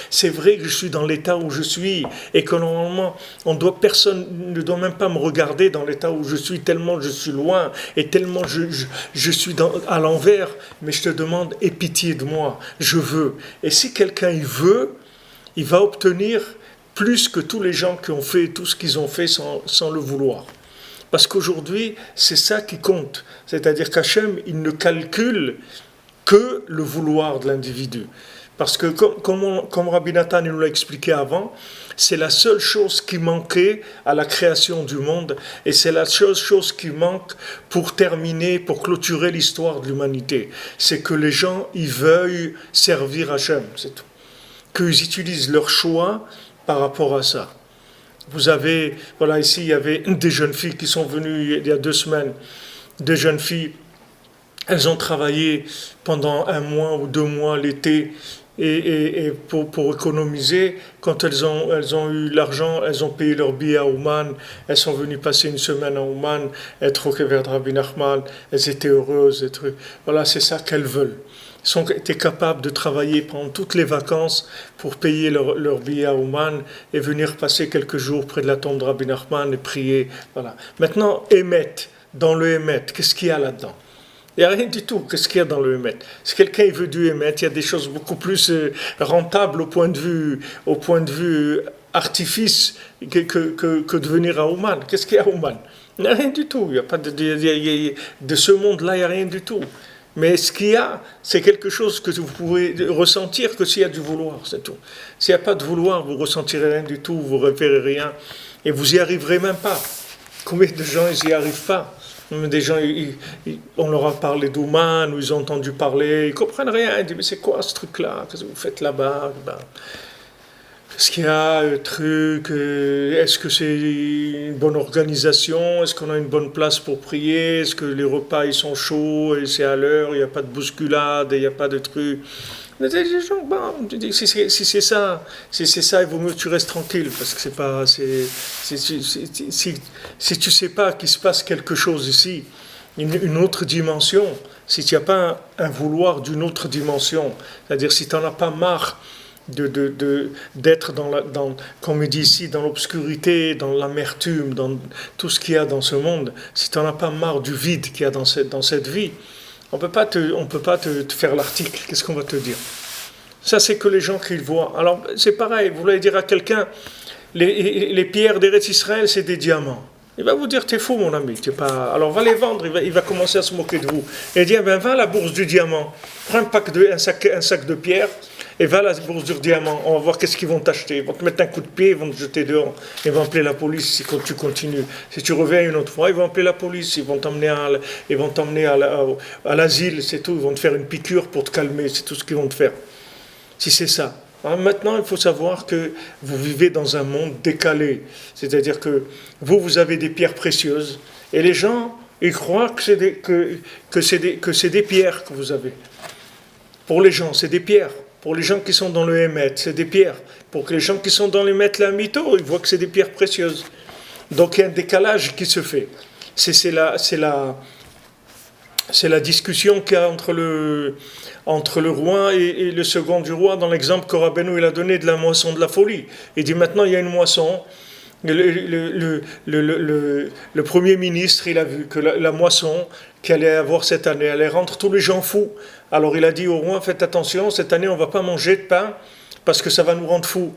C'est vrai que je suis dans l'état où je suis et que normalement, personne ne doit même pas me regarder dans l'état où je suis, tellement je suis loin et tellement je suis à l'envers, mais je te demande, aie pitié de moi, je veux. Et si quelqu'un il veut, il va obtenir plus que tous les gens qui ont fait tout ce qu'ils ont fait sans le vouloir. Parce qu'aujourd'hui, c'est ça qui compte. C'est-à-dire qu'Hachem, il ne calcule que le vouloir de l'individu. Parce que, comme Rabbi Nathan nous l'a expliqué avant, c'est la seule chose qui manquait à la création du monde, et c'est la seule chose qui manque pour terminer, pour clôturer l'histoire de l'humanité. C'est que les gens, ils veuillent servir Hachem, c'est tout. Qu'ils utilisent leur choix par rapport à ça. Vous avez, voilà, ici, il y avait des jeunes filles qui sont venues il y a 2 semaines. Des jeunes filles, elles ont travaillé pendant 1 mois ou 2 mois l'été et pour économiser. Quand elles ont eu l'argent, elles ont payé leur billet à Ouman. Elles sont venues passer 1 semaine à Ouman, être au Kever de Rabbi Nachman. Elles étaient heureuses. Voilà, c'est ça qu'elles veulent. Étaient capables de travailler pendant toutes les vacances pour payer leur billet à Ouman et venir passer quelques jours près de la tombe de Rabbi Nachman et prier. Voilà. Maintenant, Emet, dans le Emet, qu'est-ce qu'il y a là-dedans? Il n'y a rien du tout. Qu'est-ce qu'il y a dans le Emet? Si quelqu'un veut du Emet, il y a des choses beaucoup plus rentables au point de vue artifice que de venir à Ouman. Qu'est-ce qu'il y a à Ouman? Il n'y a rien du tout. Il n'y a pas de ce monde-là, il n'y a rien du tout. Mais ce qu'il y a, c'est quelque chose que vous pouvez ressentir que s'il y a du vouloir, c'est tout. S'il n'y a pas de vouloir, vous ne ressentirez rien du tout, vous ne repérez rien, et vous n'y arriverez même pas. Combien de gens ils n'y arrivent pas? Des gens, on leur a parlé d'Ouman, ou ils ont entendu parler, ils ne comprennent rien, ils disent mais c'est quoi ce truc-là? Qu'est-ce que vous faites là-bas? Est-ce qu'il y a un truc? Est-ce que c'est une bonne organisation? Est-ce qu'on a une bonne place pour prier? Est-ce que les repas ils sont chauds et c'est à l'heure? Il n'y a pas de bousculade, il n'y a pas de truc. Les gens, bon, si c'est ça, il vaut mieux que tu restes tranquille parce que c'est pas. Si tu sais pas qu'il se passe quelque chose ici, une autre dimension, si tu n'as pas un vouloir d'une autre dimension, c'est-à-dire si tu n'en as pas marre d'être comme il dit ici, dans l'obscurité, dans l'amertume, dans tout ce qu'il y a dans ce monde, si tu n'en as pas marre du vide qu'il y a dans cette vie, on peut pas te faire l'article, qu'est-ce qu'on va te dire? Ça, c'est que les gens qui le voient. Alors, c'est pareil, vous voulez dire à quelqu'un, les pierres d'Eretz Israël, c'est des diamants. Il va vous dire, t'es fou mon ami, t'es pas... Alors va les vendre, il va commencer à se moquer de vous. Et il dit, va à la bourse du diamant, prends un sac de pierres, et va à la bourse du diamant, on va voir qu'est-ce qu'ils vont t'acheter. Ils vont te mettre un coup de pied, ils vont te jeter dehors, ils vont appeler la police si tu continues. Si tu reviens une autre fois, ils vont appeler la police, ils vont t'emmener à l'asile, c'est tout, ils vont te faire une piqûre pour te calmer, c'est tout ce qu'ils vont te faire. Si c'est ça. Alors maintenant, il faut savoir que vous vivez dans un monde décalé. C'est-à-dire que vous avez des pierres précieuses, et les gens, ils croient que c'est des pierres que vous avez. Pour les gens, c'est des pierres. Pour les gens qui sont dans le Hémet, c'est des pierres. Pour les gens qui sont dans le Hémet, la Mito, ils voient que c'est des pierres précieuses. Donc il y a un décalage qui se fait. C'est la discussion qu'il y a entre le roi et le second du roi dans l'exemple que Rabbeinu il a donné de la moisson de la folie. Il dit maintenant il y a une moisson. Le Premier ministre, il a vu que la moisson qu'il allait avoir cette année, allait rendre tous les gens fous. Alors il a dit au roi, faites attention, cette année on ne va pas manger de pain parce que ça va nous rendre fous.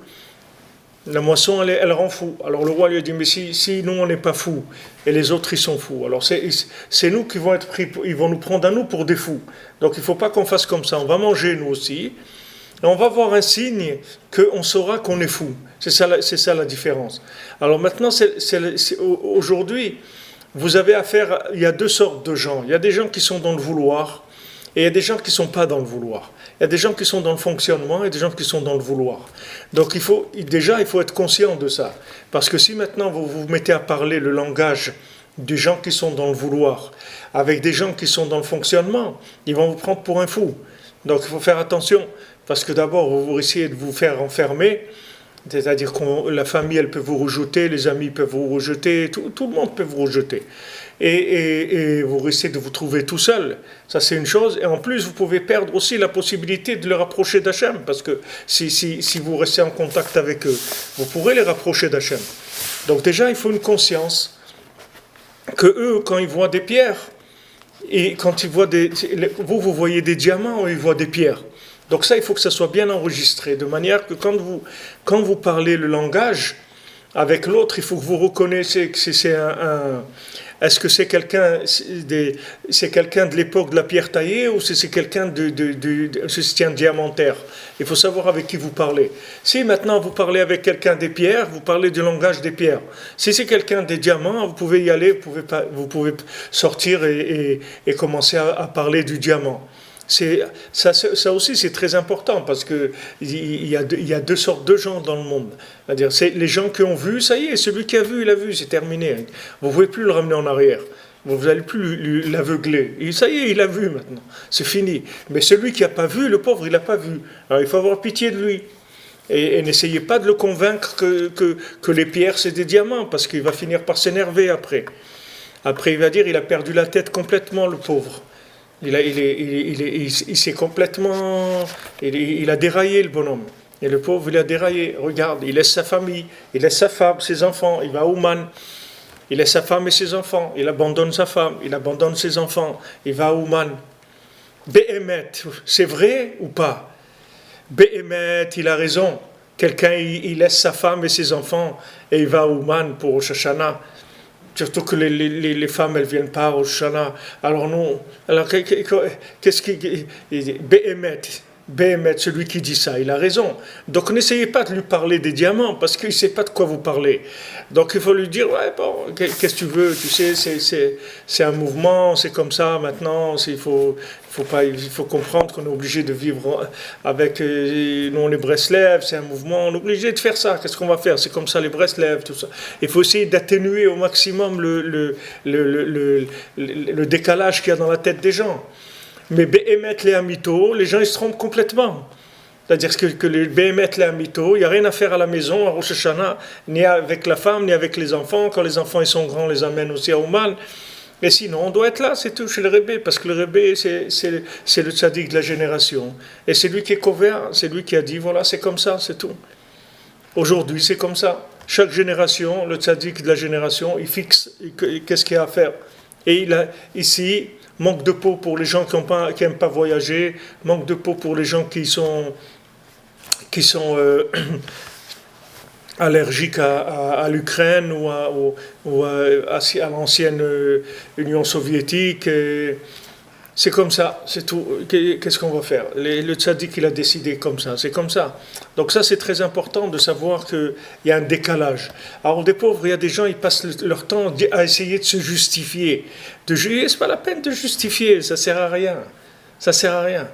La moisson, elle rend fou. Alors le roi lui a dit, mais si nous, on n'est pas fous, et les autres, ils sont fous. Alors c'est nous qui vont être pris, ils vont nous prendre à nous pour des fous. Donc il ne faut pas qu'on fasse comme ça. On va manger, nous aussi. Et on va voir un signe qu'on saura qu'on est fou. C'est ça la différence. Alors maintenant, aujourd'hui, vous avez affaire, il y a deux sortes de gens. Il y a des gens qui sont dans le vouloir, et il y a des gens qui ne sont pas dans le vouloir. Il y a des gens qui sont dans le fonctionnement et des gens qui sont dans le vouloir. Donc il faut être conscient de ça. Parce que si maintenant vous vous mettez à parler le langage des gens qui sont dans le vouloir, avec des gens qui sont dans le fonctionnement, ils vont vous prendre pour un fou. Donc il faut faire attention. Parce que d'abord, vous essayez de vous faire enfermer, c'est-à-dire que la famille, elle peut vous rejeter, les amis peuvent vous rejeter, tout le monde peut vous rejeter. Et vous risquez de vous trouver tout seul. Ça, c'est une chose. Et en plus, vous pouvez perdre aussi la possibilité de les rapprocher d'Hachem, parce que si vous restez en contact avec eux, vous pourrez les rapprocher d'Hachem. Donc déjà, il faut une conscience que eux, quand ils voient des pierres, et quand ils voient vous voyez des diamants, ils voient des pierres. Donc ça, il faut que ça soit bien enregistré, de manière que quand vous parlez le langage avec l'autre, il faut que vous reconnaissiez que est-ce que c'est quelqu'un de l'époque de la pierre taillée ou c'est quelqu'un c'est un diamantaire. Il faut savoir avec qui vous parlez. Si maintenant vous parlez avec quelqu'un des pierres, vous parlez du langage des pierres. Si c'est quelqu'un des diamants, vous pouvez y aller, vous pouvez sortir et commencer à parler du diamant. Ça aussi c'est très important parce que il y a deux sortes de gens dans le monde. C'est-à-dire c'est les gens qui ont vu, ça y est, celui qui a vu, il a vu, c'est terminé. Vous ne pouvez plus le ramener en arrière. Vous n'allez plus l'aveugler. Et ça y est, il a vu maintenant. C'est fini. Mais celui qui n'a pas vu, le pauvre, il n'a pas vu. Alors il faut avoir pitié de lui. Et n'essayez pas de le convaincre que les pierres c'est des diamants parce qu'il va finir par s'énerver après. Après il va dire il a perdu la tête complètement, le pauvre. Il s'est complètement, il a déraillé le bonhomme. Et le pauvre, il a déraillé. Regarde, il laisse sa famille, il laisse sa femme, ses enfants, il va à Ouman. Il laisse sa femme et ses enfants, il abandonne sa femme, il abandonne ses enfants, il va à Ouman. Behemet, c'est vrai ou pas? Behemet, il a raison. Quelqu'un, il laisse sa femme et ses enfants et il va à Ouman pour Rosh Hashanah. Surtout que les femmes, elles ne viennent pas au Shana. Alors non. Alors qu'est-ce qui... Behemet, celui qui dit ça, il a raison. Donc n'essayez pas de lui parler des diamants, parce qu'il ne sait pas de quoi vous parlez. Donc il faut lui dire, ouais, bon, qu'est-ce que tu veux? Tu sais, c'est un mouvement, c'est comme ça maintenant. Il faut comprendre qu'on est obligé de vivre avec, nous les Breslev, c'est un mouvement, on est obligé de faire ça. Qu'est-ce qu'on va faire? C'est comme ça les Breslev, tout ça. Il faut essayer d'atténuer au maximum le décalage qu'il y a dans la tête des gens. Mais Behemet les Amito, les gens ils se trompent complètement. C'est-à-dire que les Behemet les Amito, il n'y a rien à faire à la maison, à Rosh Hashanah, ni avec la femme, ni avec les enfants. Quand les enfants ils sont grands, on les amène aussi à Ouman. Mais sinon, on doit être là, c'est tout, chez le Rebbe, parce que le Rebbe, c'est le tzaddik de la génération. Et c'est lui qui est couvert, c'est lui qui a dit, voilà, c'est comme ça, c'est tout. Aujourd'hui, c'est comme ça. Chaque génération, le tzaddik de la génération, il fixe qu'est-ce qu'il y a à faire. Et il a ici... Manque de peau pour les gens qui n'aiment pas voyager, manque de peau pour les gens qui sont allergiques à l'Ukraine ou à l'ancienne Union soviétique. C'est comme ça, c'est tout. Qu'est-ce qu'on va faire? Le tzaddik, il a décidé comme ça, c'est comme ça. Donc ça, c'est très important de savoir qu'il y a un décalage. Alors des pauvres, il y a des gens, ils passent leur temps à essayer de se justifier. C'est pas la peine de justifier, ça sert à rien. Ça sert à rien.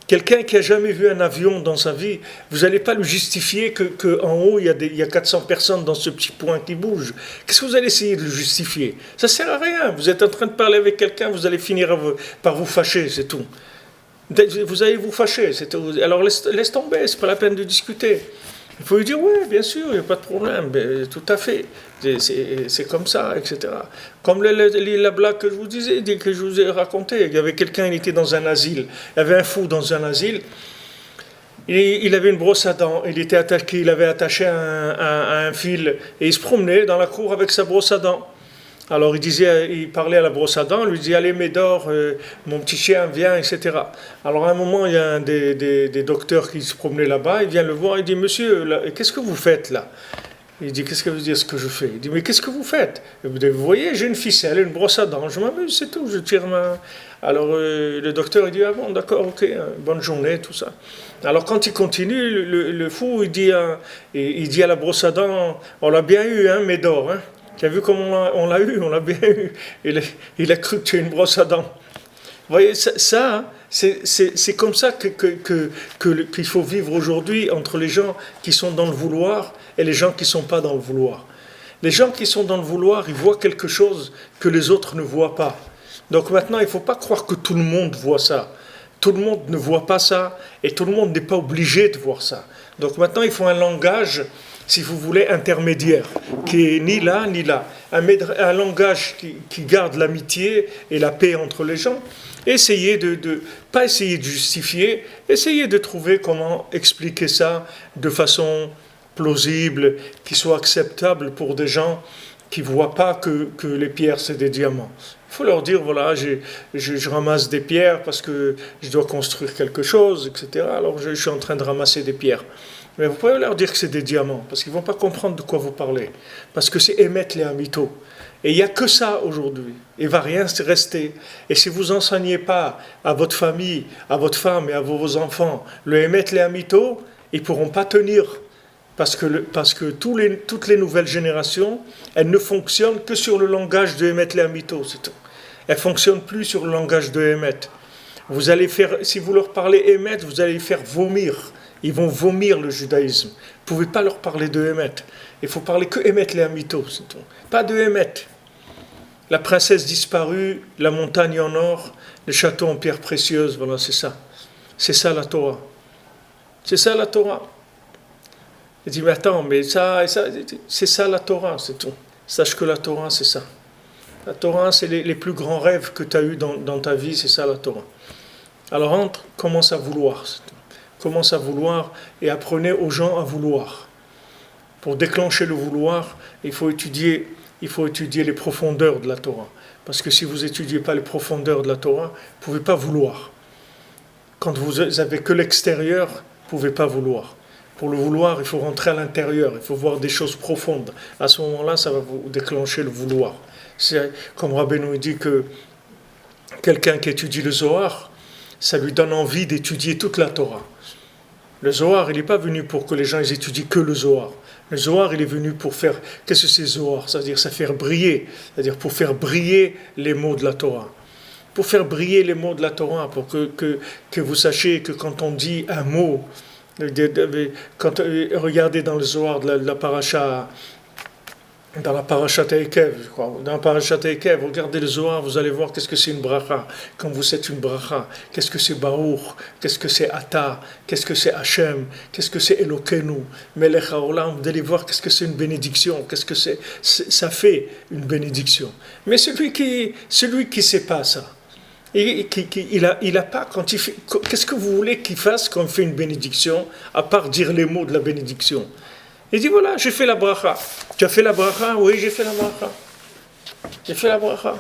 Quelqu'un qui n'a jamais vu un avion dans sa vie, vous n'allez pas lui justifier qu'en haut, il y a 400 personnes dans ce petit point qui bouge. Qu'est-ce que vous allez essayer de le justifier? Ça ne sert à rien. Vous êtes en train de parler avec quelqu'un, vous allez finir par vous fâcher, c'est tout. Vous allez vous fâcher, c'est tout. Alors laisse tomber, ce n'est pas la peine de discuter. Il faut lui dire, oui, bien sûr, il n'y a pas de problème, tout à fait. C'est comme ça, etc. Comme la blague que je vous disais, que je vous ai raconté, il y avait quelqu'un, il était dans un asile, il y avait un fou dans un asile, il avait une brosse à dents, il avait attaché un fil, et il se promenait dans la cour avec sa brosse à dents. Alors il parlait à la brosse à dents, il lui dit allez Médor, mon petit chien vient, etc. Alors à un moment il y a un des docteurs qui se promenait là-bas, il vient le voir, il dit monsieur, qu'est-ce que vous faites là? Il dit qu'est-ce que veut dire ce que je fais? Il dit mais qu'est-ce que vous faites? Et vous voyez j'ai une ficelle, une brosse à dents, je m'amuse, c'est tout, je tire ma... Alors le docteur il dit ah bon d'accord ok, bonne journée, tout ça. Alors quand il continue, le fou il dit à la brosse à dents, on l'a bien eu hein Médor, hein? Tu as vu comment on l'a eu, on l'a bien eu. Il a cru que tu es une brosse à dents. Vous voyez, ça c'est comme ça qu'il faut vivre aujourd'hui entre les gens qui sont dans le vouloir et les gens qui ne sont pas dans le vouloir. Les gens qui sont dans le vouloir, ils voient quelque chose que les autres ne voient pas. Donc maintenant, il ne faut pas croire que tout le monde voit ça. Tout le monde ne voit pas ça et tout le monde n'est pas obligé de voir ça. Donc maintenant, il faut un langage, si vous voulez, intermédiaire, qui est ni là ni là. Un langage qui garde l'amitié et la paix entre les gens. Essayez pas essayer de justifier, essayez de trouver comment expliquer ça de façon plausible, qui soit acceptable pour des gens qui ne voient pas que les pierres, c'est des diamants. Il faut leur dire, voilà, je ramasse des pierres parce que je dois construire quelque chose, etc. Alors je suis en train de ramasser des pierres. Mais vous pouvez leur dire que c'est des diamants, parce qu'ils ne vont pas comprendre de quoi vous parlez. Parce que c'est émettre les amito. Et il n'y a que ça aujourd'hui. Il ne va rien que Et si vous n'enseignez pas à votre famille, à votre femme et à vos enfants le émettre les amito, ils ne pourront pas tenir. Parce que toutes les nouvelles générations, elles ne fonctionnent que sur le langage de émettre les amito, c'est tout. Elles ne fonctionnent plus sur le langage de émettre. Si vous leur parlez émettre, vous allez les faire vomir. Ils vont vomir le judaïsme. Vous ne pouvez pas leur parler de Hémet. Il faut parler que Hémet les Amitos, c'est tout. Pas de Hémet. La princesse disparue, la montagne en or, le château en pierre précieuse, voilà, c'est ça. C'est ça la Torah. C'est ça la Torah. Il dit, mais attends, mais ça, c'est ça la Torah, c'est tout. Sache que la Torah, c'est ça. La Torah, c'est les plus grands rêves que tu as eus dans ta vie, c'est ça la Torah. Alors commence à vouloir, c'est tout. Commence à vouloir et apprenez aux gens à vouloir. Pour déclencher le vouloir, il faut étudier les profondeurs de la Torah. Parce que si vous n'étudiez pas les profondeurs de la Torah, vous ne pouvez pas vouloir. Quand vous n'avez que l'extérieur, vous ne pouvez pas vouloir. Pour le vouloir, il faut rentrer à l'intérieur, il faut voir des choses profondes. À ce moment-là, ça va vous déclencher le vouloir. C'est comme Rabbeinu dit que quelqu'un qui étudie le Zohar, ça lui donne envie d'étudier toute la Torah. Le Zohar, il n'est pas venu pour que les gens ils étudient que le Zohar. Le Zohar, il est venu pour faire... Qu'est-ce que c'est Zohar? C'est-à-dire, ça faire briller. C'est-à-dire, pour faire briller les mots de la Torah. Pour faire briller les mots de la Torah, pour que vous sachiez que quand on dit un mot, regardez dans le Zohar de la paracha... Dans la Parashat Eikev, je crois. Dans la Parashat Eikev, regardez le Zohar, vous allez voir qu'est-ce que c'est une bracha. Quand vous êtes une bracha, qu'est-ce que c'est Baruch, qu'est-ce que c'est Ata, qu'est-ce que c'est Hachem, qu'est-ce que c'est Elokeinu, Melech HaOlam, vous allez voir qu'est-ce que c'est une bénédiction, qu'est-ce que ça fait une bénédiction. Mais celui qui sait pas ça, il a pas, quand il fait, qu'est-ce que vous voulez qu'il fasse quand il fait une bénédiction, à part dire les mots de la bénédiction? Il dit voilà, j'ai fait la bracha. Tu as fait la bracha? Oui, j'ai fait la bracha. J'ai fait la bracha.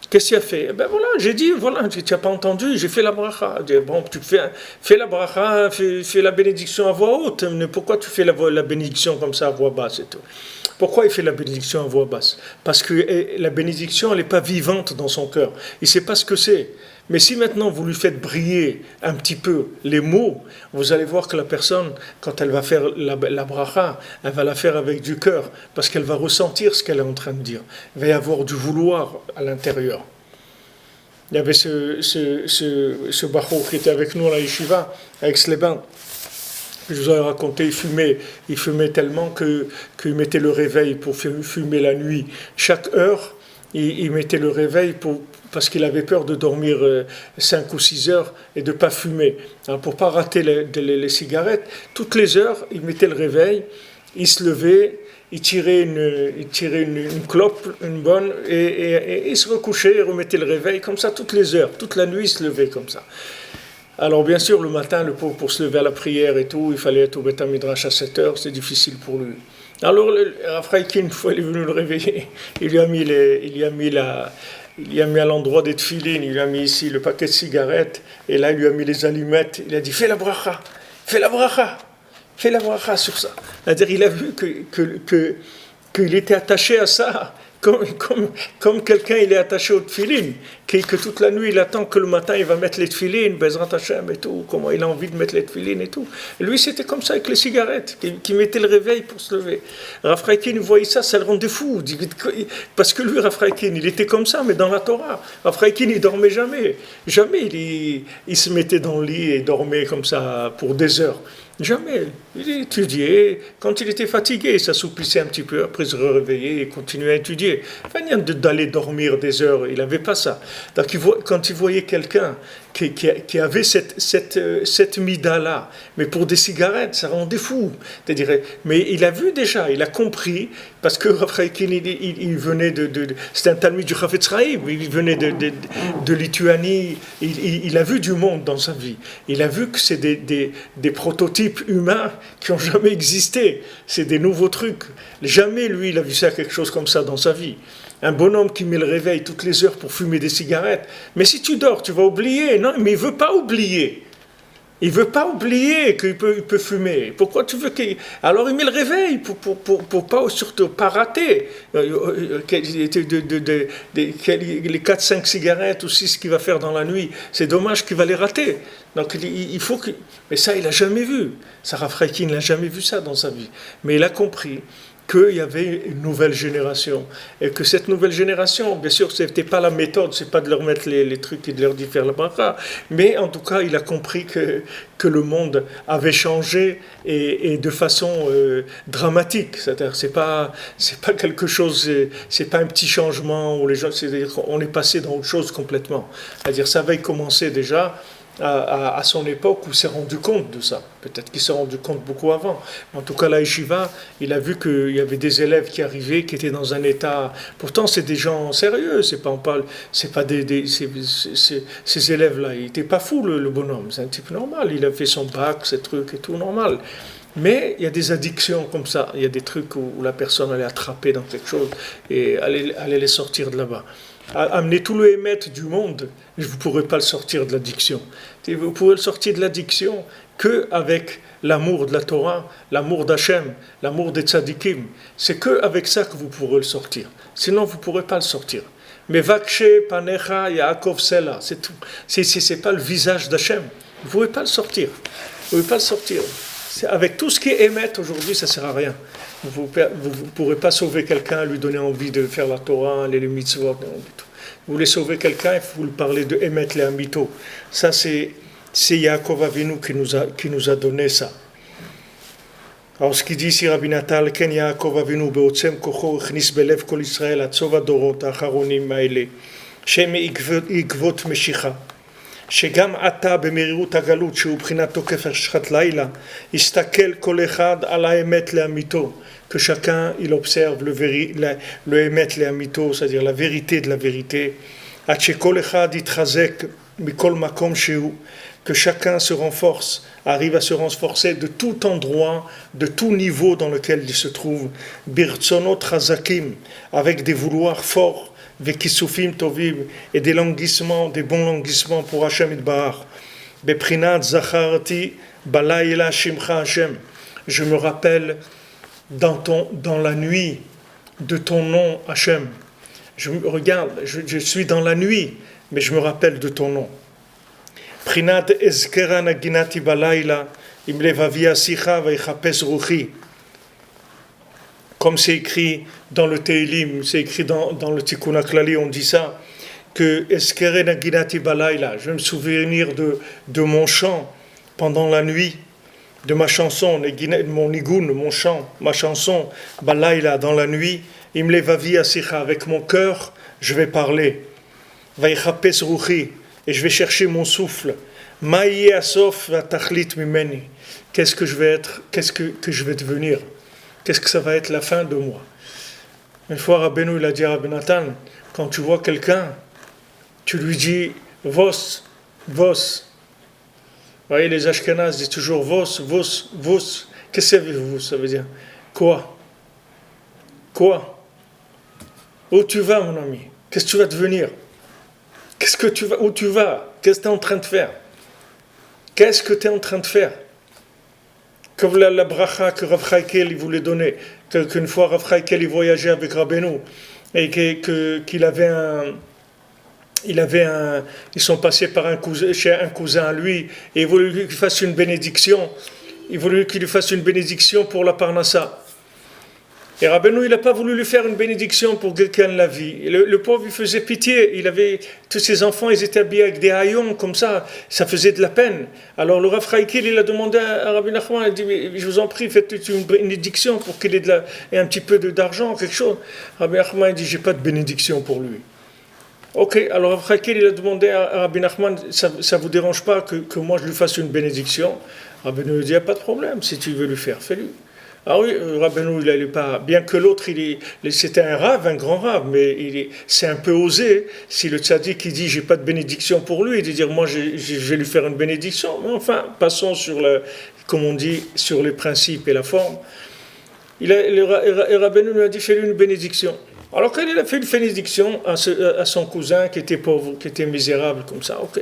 Qu'est-ce qu'il a fait? Ben voilà, j'ai dit, voilà, tu n'as pas entendu, j'ai fait la bracha. Il dit, bon, tu fais la bracha, fais la bénédiction à voix haute. Mais pourquoi tu fais la bénédiction comme ça à voix basse et tout? Pourquoi il fait la bénédiction à voix basse? Parce que la bénédiction, elle n'est pas vivante dans son cœur. Il ne sait pas ce que c'est. Mais si maintenant vous lui faites briller un petit peu les mots, vous allez voir que la personne, quand elle va faire la bracha, elle va la faire avec du cœur, parce qu'elle va ressentir ce qu'elle est en train de dire. Il va y avoir du vouloir à l'intérieur. Il y avait ce Bachour qui était avec nous à la yeshiva, avec Sleben. Je vous ai raconté, il fumait tellement qu'il mettait le réveil pour fumer la nuit. Chaque heure, il mettait le réveil parce qu'il avait peur de dormir 5 ou 6 heures et de ne pas fumer. Alors pour ne pas rater les cigarettes, toutes les heures, il mettait le réveil, il se levait, il tirait une clope, une bonne, et il se recouchait, il remettait le réveil, comme ça toutes les heures, toute la nuit il se levait comme ça. Alors bien sûr, le matin, le pauvre, pour se lever à la prière et tout, il fallait être au Beth Midrash à 7 heures, c'est difficile pour lui. Alors, Raphaël, une fois, il est venu le réveiller. Il lui a mis à l'endroit des tefilines, il lui a mis ici le paquet de cigarettes, et là, il lui a mis les allumettes. Il a dit, fais la bracha, fais la bracha sur ça. C'est-à-dire, il a vu qu'il était attaché à ça, comme quelqu'un il est attaché aux tefilines, que toute la nuit il attend que le matin il va mettre les tefilines, Bezrat Hashem et tout, comment il a envie de mettre les tefilines et tout. Et lui c'était comme ça avec les cigarettes, qui mettait le réveil pour se lever. Rav Reikin voyait ça, ça le rendait fou, parce que lui Rav Reikin il était comme ça, mais dans la Torah. Rav Reikin il dormait jamais, il se mettait dans le lit et dormait comme ça pour des heures. Jamais. Il étudiait. Quand il était fatigué, il s'assoupissait un petit peu, après se réveillait et continuait à étudier. Pas d'aller dormir des heures, il n'avait pas ça. Donc, quand il voyait quelqu'un qui avait cette mida-là, mais pour des cigarettes, ça rendait fou. C'est-à-dire, mais il a vu déjà, il a compris, parce que il venait c'était un talmud du Chafetz Chaim, il venait de Lituanie, il a vu du monde dans sa vie. Il a vu que c'est des prototypes humains qui n'ont jamais existé. C'est des nouveaux trucs. Jamais, lui, il a vu ça, quelque chose comme ça dans sa vie. Un bonhomme qui met le réveil toutes les heures pour fumer des cigarettes. Mais si tu dors, tu vas oublier. Non, mais il ne veut pas oublier. Il ne veut pas oublier qu'il peut fumer. Pourquoi tu veux qu'il... Alors il met le réveil pour pas, surtout pas rater les 4-5 cigarettes ou 6 qu'il va faire dans la nuit. C'est dommage qu'il va les rater. Donc il faut que... Mais ça, il n'a jamais vu. Sarah Freikin n'a jamais vu ça dans sa vie. Mais il a compris qu'il y avait une nouvelle génération. Et que cette nouvelle génération, bien sûr, ce n'était pas la méthode, ce n'est pas de leur mettre les trucs et de leur dire faire la bracha, mais en tout cas, il a compris que le monde avait changé et de façon dramatique. C'est-à-dire, c'est pas quelque chose, c'est pas un petit changement où les gens, c'est-à-dire qu'on est passé dans autre chose complètement. C'est-à-dire, ça avait commencé déjà à son époque où il s'est rendu compte de ça. Peut-être qu'il s'est rendu compte beaucoup avant. En tout cas, la yeshiva, il a vu qu'il y avait des élèves qui arrivaient, qui étaient dans un état... Pourtant, c'est des gens sérieux, c'est pas ces élèves-là. Il n'était pas fou, le bonhomme. C'est un type normal. Il a fait son bac, ces trucs et tout, normal. Mais il y a des addictions comme ça. Il y a des trucs où la personne allait attraper dans quelque chose et allait les sortir de là-bas. Amener tout le émettre du monde, vous ne pourrez pas le sortir de l'addiction. Vous pourrez le sortir de l'addiction qu'avec l'amour de la Torah, l'amour d'Hachem, l'amour des tzadikim. C'est qu'avec ça que vous pourrez le sortir. Sinon, vous ne pourrez pas le sortir. Mais Vakshe, Panecha, Yaakov, Sela, c'est tout. C'est pas le visage d'Hachem. Vous ne pouvez pas le sortir. Vous ne pouvez pas le sortir. Avec tout ce qui est émettre aujourd'hui, ça ne sert à rien. Vous ne pourrez pas sauver quelqu'un, lui donner envie de faire la Torah, les mitzvot. Vous voulez sauver quelqu'un, il faut lui parler de émettre les amito. Ça, c'est Yaakov Avinu qui nous a donné ça. Alors, ce qu'il dit ici, Rabbi Natal, Ken Yaakov Avinu beotzem kocho echnis belev kol Israël atzov adorot acharonim ma'ele shem ikvot meshicha. שגם עתה במהירות הגלות שהוא בחינת תוקף השחת לילה יסתכל כל אחד על האמת לאמיתו que chacun il observe le émet לאמיתו, c'est-à-dire la vérité de la vérité עד שכל אחד יתחזק מכל מקום שהוא, que chacun se renforce, arrive à se renforcer de tout endroit, de tout niveau dans lequel il se trouve, birtzonot chazakim, avec des vouloirs forts, Vekisufim tovim, et des languissements, des bons languissements pour Hashem Itbarach. Beprinat zacharti balayla shimcha Hashem. Je me rappelle dans la nuit de ton nom Hashem. Je suis dans la nuit, mais je me rappelle de ton nom. Prinat ezkera naginati balayla im levavi asicha veichapes ruchi. Comme c'est écrit dans le Teilim, c'est écrit dans le Tikkun HaKlali, on dit ça, que Eskere Naginati Balayla, je vais me souvenir de mon chant pendant la nuit, de ma chanson, mon nigun, mon chant, ma chanson, Balayla, dans la nuit, Imlevavi Asicha, avec mon cœur, je vais parler, Vaichapes Ruchi, et je vais chercher mon souffle, Maïe Asof Vatachlit Mimeni, qu'est-ce que je vais être, qu'est-ce que je vais devenir? Qu'est-ce que ça va être la fin de moi? Une fois, Rabbeinu, il a dit à Rabbi Nathan, quand tu vois quelqu'un, tu lui dis vos. Vous voyez, les Ashkenazes disent toujours vos. Qu'est-ce que ça veut dire? Quoi? Quoi? Où tu vas, mon ami? Qu'est-ce que tu vas devenir? Où tu vas? Qu'est-ce que tu es en train de faire? Qu'est-ce que tu es en train de faire? Comme la bracha que Rav Chaikel voulait donner, qu'une fois Rav Chaikel voyageait avec Rabbeinu, et qu'il avait ils sont passés par chez un cousin à lui, et il voulait qu'il fasse une bénédiction. Il voulait qu'il lui fasse une bénédiction pour la Parnassa. Et Rabbeinu, il n'a pas voulu lui faire une bénédiction pour quelqu'un de la vie. Le pauvre, il faisait pitié. Il avait tous ses enfants, ils étaient habillés avec des haillons comme ça faisait de la peine. Alors le Rav Chaikel, il a demandé à Rabbi Nachman, il dit, mais je vous en prie, faites une bénédiction pour qu'il ait un petit peu d'argent, quelque chose. Rabbi Nachman, il dit, j'ai pas de bénédiction pour lui. Ok, alors Rav Chaikel, il a demandé à Rabbi Nachman, ça vous dérange pas que moi je lui fasse une bénédiction? Rabbi Nachman, il dit, il n'y a pas de problème, si tu veux lui faire, fais-lui. Ah oui, Rabbeinu, il n'allait pas. Bien que l'autre, c'était un rave, un grand rave, mais c'est un peu osé. Si le tzaddik il dit j'ai pas de bénédiction pour lui, de dire moi je vais lui faire une bénédiction. Mais enfin, passons comme on dit, sur les principes et la forme. Rabbeinu lui a dit fais-lui une bénédiction. Alors qu'il a fait une bénédiction à son cousin qui était pauvre, qui était misérable comme ça. Ok.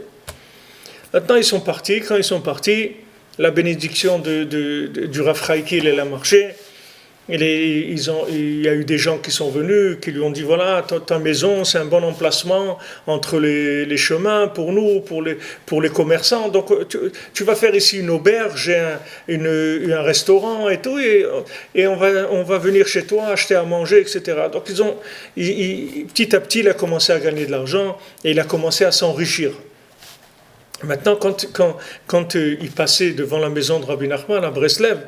Maintenant ils sont partis. Quand ils sont partis, la bénédiction du Rav Chaikel, elle a marché. Il y a eu des gens qui sont venus, qui lui ont dit voilà, ta maison, c'est un bon emplacement entre les chemins pour nous, pour les commerçants. Donc tu vas faire ici une auberge, un restaurant et tout, et on va venir chez toi acheter à manger, etc. Donc petit à petit, il a commencé à gagner de l'argent et il a commencé à s'enrichir. Maintenant, quand il passait devant la maison de Rabbi Nachman à Breslev,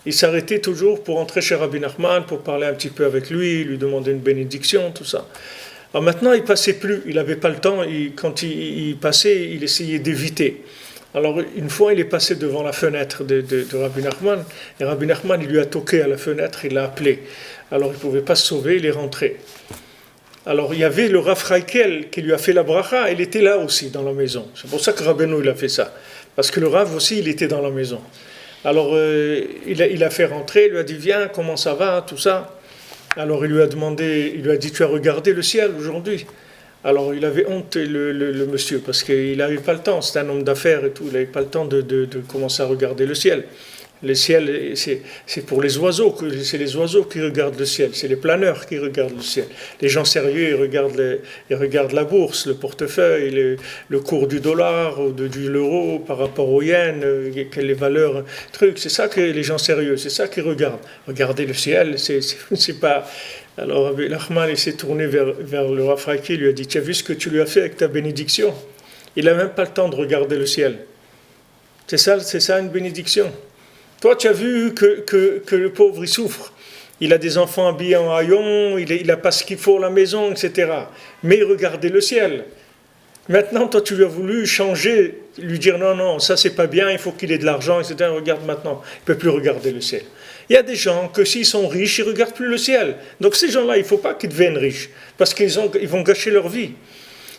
il s'arrêtait toujours pour entrer chez Rabbi Nachman, pour parler un petit peu avec lui demander une bénédiction, tout ça. Alors maintenant, il passait plus, il n'avait pas le temps, quand il passait, il essayait d'éviter. Alors une fois, il est passé devant la fenêtre de Rabbi Nachman, et Rabbi Nachman, il lui a toqué à la fenêtre, il l'a appelé. Alors il ne pouvait pas se sauver, il est rentré. Alors il y avait le Rav Chaikel qui lui a fait la bracha, il était là aussi dans la maison. C'est pour ça que Rabbeinu il a fait ça. Parce que le Rav aussi il était dans la maison. Alors il a fait rentrer, il lui a dit viens, comment ça va, tout ça. Alors il lui a dit tu as regardé le ciel aujourd'hui. Alors il avait honte le monsieur parce qu'il n'avait pas le temps, c'était un homme d'affaires et tout, il n'avait pas le temps de commencer à regarder le ciel. Le ciel, c'est pour les oiseaux, c'est les oiseaux qui regardent le ciel, c'est les planeurs qui regardent le ciel. Les gens sérieux, ils regardent la bourse, le portefeuille, le cours du dollar ou de l'euro par rapport au yen, quelles les valeurs, trucs. C'est ça que les gens sérieux, c'est ça qu'ils regardent. Regarder le ciel, c'est pas. Alors Rabbi Nachman il s'est tourné vers le Rav Chaikel, il lui a dit, tu as vu ce que tu lui as fait avec ta bénédiction? Il n'a même pas le temps de regarder le ciel. C'est ça une bénédiction. Toi, tu as vu que le pauvre, il souffre. Il a des enfants habillés en haillons, il n'a pas ce qu'il faut à la maison, etc. Mais il regardait le ciel. Maintenant, toi, tu lui as voulu changer, lui dire non, ça c'est pas bien, il faut qu'il ait de l'argent, etc. Regarde maintenant, il ne peut plus regarder le ciel. Il y a des gens que s'ils sont riches, ils ne regardent plus le ciel. Donc ces gens-là, il ne faut pas qu'ils deviennent riches, parce qu'ils vont gâcher leur vie.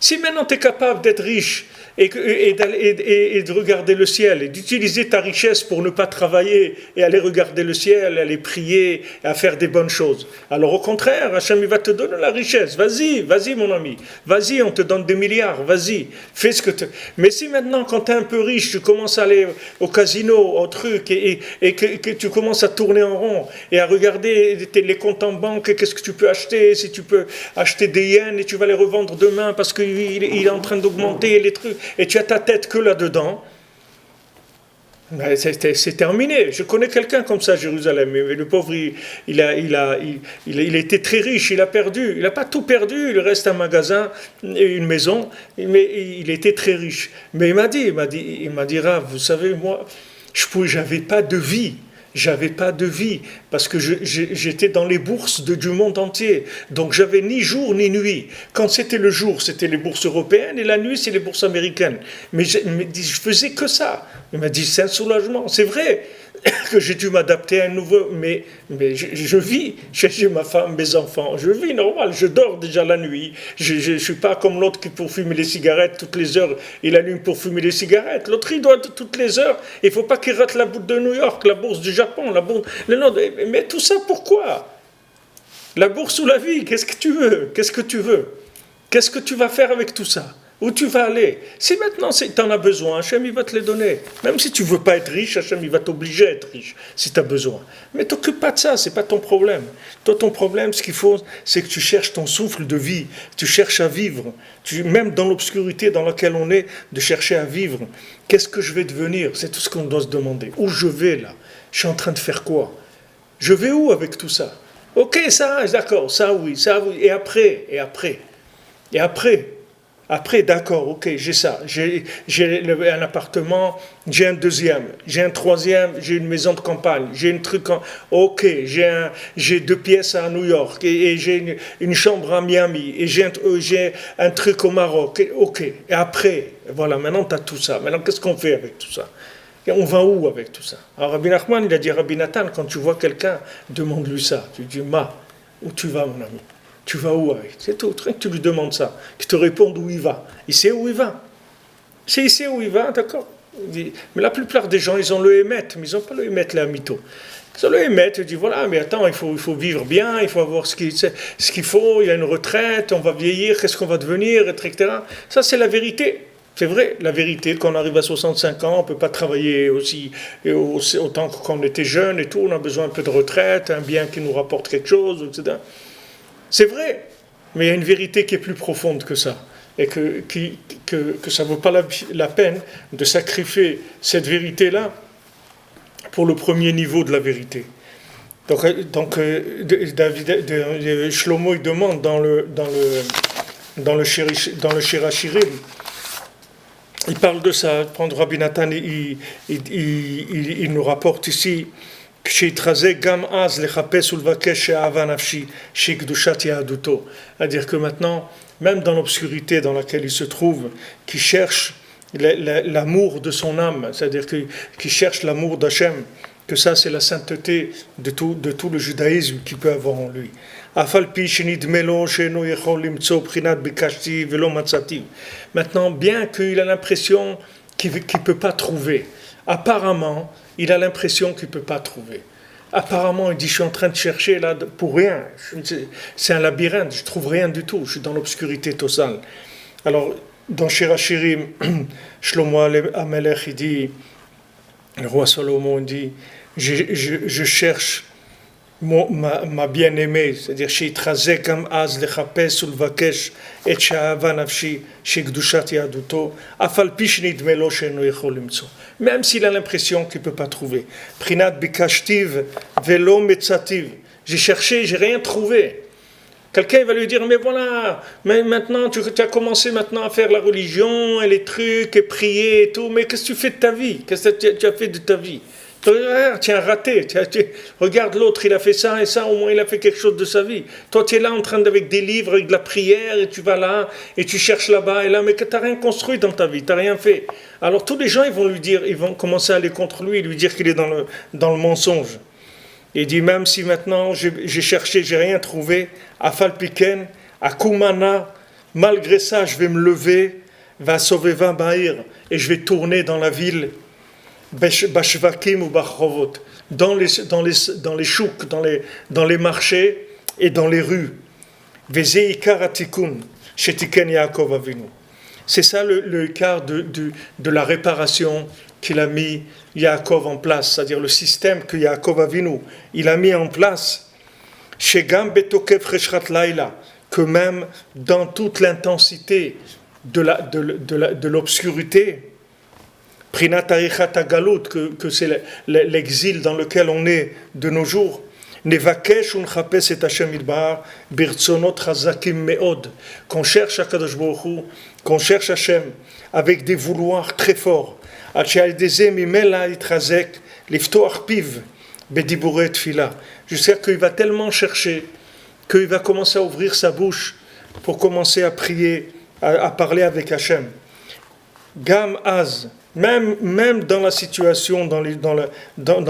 Si maintenant tu es capable d'être riche et de regarder le ciel et d'utiliser ta richesse pour ne pas travailler et aller regarder le ciel, aller prier, à faire des bonnes choses, alors au contraire, Hachem il va te donner la richesse. Vas-y mon ami, vas-y, on te donne des milliards, vas-y, fais ce que tu... Mais si maintenant, quand tu es un peu riche, tu commences à aller au casino, au truc, et que tu commences à tourner en rond et à regarder les comptes en banque, et qu'est-ce que tu peux acheter, si tu peux acheter des yens et tu vas les revendre demain parce qu'il est en train d'augmenter les trucs, et tu as ta tête que là-dedans, c'est terminé. Je connais quelqu'un comme ça à Jérusalem, mais le pauvre, il a été très riche, il a perdu, il n'a pas tout perdu, il reste un magasin, une maison, mais il était très riche. Mais il m'a dit, Rav, vous savez, moi, j'avais pas de vie. J'avais pas de vie, parce que j'étais dans les bourses du monde entier. Donc j'avais ni jour ni nuit. Quand c'était le jour, c'était les bourses européennes, et la nuit, c'est les bourses américaines. Mais je faisais que ça. Il m'a dit, c'est un soulagement. C'est vrai que j'ai dû m'adapter à un nouveau... Mais je vis, j'ai ma femme, mes enfants. Je vis normal, je dors déjà la nuit. Je ne suis pas comme l'autre qui, pour fumer les cigarettes, toutes les heures, il allume pour fumer les cigarettes. L'autre, il doit toutes les heures. Il ne faut pas qu'il rate la bourse de New York, la bourse du Japon, la bourse... Mais tout ça, pourquoi? La bourse ou la vie, qu'est-ce que tu veux? Qu'est-ce que tu veux? Qu'est-ce que tu vas faire avec tout ça? Où tu vas aller? Si maintenant tu en as besoin, Hachem il va te les donner. Même si tu ne veux pas être riche, Hachem il va t'obliger à être riche, si tu as besoin. Mais t'occupe pas de ça, c'est pas ton problème. Toi, ton problème, ce qu'il faut, c'est que tu cherches ton souffle de vie, tu cherches à vivre. Même dans l'obscurité dans laquelle on est, de chercher à vivre. Qu'est-ce que je vais devenir? C'est tout ce qu'on doit se demander. Où je vais là? Je suis en train de faire quoi? Je vais où avec tout ça? Ok, ça, d'accord, ça oui. Et après? Après, d'accord, ok, j'ai ça. J'ai un appartement, j'ai un deuxième, j'ai un troisième, j'ai une maison de campagne, j'ai un truc ok, j'ai 2 pièces à New York, et j'ai une chambre à Miami, et j'ai un truc au Maroc, ok. Et après, voilà, maintenant tu as tout ça. Maintenant, qu'est-ce qu'on fait avec tout ça? Et on va où avec tout ça? Alors Rabbi Nachman, il a dit à Rabbi Nathan, quand tu vois quelqu'un, demande-lui ça. Tu dis, où tu vas mon ami? Tu vas où avec? C'est tout, tu lui demandes ça, qu'il te réponde où il va. Il sait où il va. Il sait où il va, d'accord. Mais la plupart des gens, ils ont le émet, mais ils n'ont pas le émet, la mytho. Ils ont le émet, ils disent, voilà, mais attends, il faut vivre bien, il faut avoir ce qu'il faut, il y a une retraite, on va vieillir, qu'est-ce qu'on va devenir, etc. Ça, c'est la vérité. C'est vrai, la vérité, quand on arrive à 65 ans, on ne peut pas travailler autant que quand on était jeune et tout, on a besoin un peu de retraite, un bien qui nous rapporte quelque chose, etc. C'est vrai, mais il y a une vérité qui est plus profonde que ça, et que ça ne vaut pas la peine de sacrifier cette vérité-là pour le premier niveau de la vérité. Donc Shlomo il demande dans le Shirachirim, il parle de ça. Prendre Rabbi Nathan, il nous rapporte ici. C'est-à-dire que maintenant, même dans l'obscurité dans laquelle il se trouve, qui cherche l'amour de son âme, c'est-à-dire qui cherche l'amour d'Hachem, que ça c'est la sainteté de tout le judaïsme qu'il peut avoir en lui. Maintenant, bien qu'il a l'impression qu'il ne peut pas trouver, apparemment, il a l'impression qu'il ne peut pas trouver. Apparemment, il dit, je suis en train de chercher là pour rien. C'est un labyrinthe, je ne trouve rien du tout. Je suis dans l'obscurité totale. Alors, dans Shirachirim, Shlomo Amelech, il dit, le roi Salomon dit, je cherche ma bien-aimée, c'est-à-dire שיתחזק גם אז לחפש ולבקש את שאהבה נפשי שקדושת יהדותו, אף על פי שנדמה לו שאינו יכול למצוא. Même s'il a l'impression qu'il ne peut pas trouver. בחינת ביקשתיו ולא מצאתיו. J'ai cherché, j'ai rien trouvé. Quelqu'un va lui dire, mais voilà, mais maintenant tu as commencé maintenant à faire la religion et les trucs et prier et tout, mais qu'est-ce que tu fais de ta vie? Qu'est-ce que tu as fait de ta vie? Tu as raté. Regarde l'autre, il a fait ça et ça, au moins il a fait quelque chose de sa vie. Toi, tu es là en train avec des livres, avec de la prière, et tu vas là, et tu cherches là-bas et là, mais que tu n'as rien construit dans ta vie, tu n'as rien fait. Alors tous les gens, ils vont lui dire, ils vont commencer à aller contre lui, lui dire qu'il est dans le mensonge. Il dit, même si maintenant j'ai cherché, j'ai rien trouvé, à Falpiken, à Koumana, malgré ça, je vais me lever, va sauver 20 bahir, et je vais tourner dans la ville, Bashvakim ou Bachovot, dans les chouks, dans les marchés et dans les rues. Vezeikar atikun, shetiken Yaakov Avinu. C'est ça le quart de la réparation qu'il a mis Yaakov en place, c'est-à-dire le système que Yaakov Avinu il a mis en place. Shegam betokef reshrat laila, que même dans toute l'intensité de l'obscurité, Prinat Arichat Galut, que c'est l'exil dans lequel on est de nos jours. Nevakesh unchapes et Hashem idbar birtzonot chazakim meod. Qu'on cherche à Kadosh Baruch Hu, qu'on cherche Hashem avec des vouloirs très forts. Jusqu'à qu'il va tellement chercher qu'il va commencer à ouvrir sa bouche pour commencer à prier, à parler avec Hashem. Gam Az, même dans la situation dans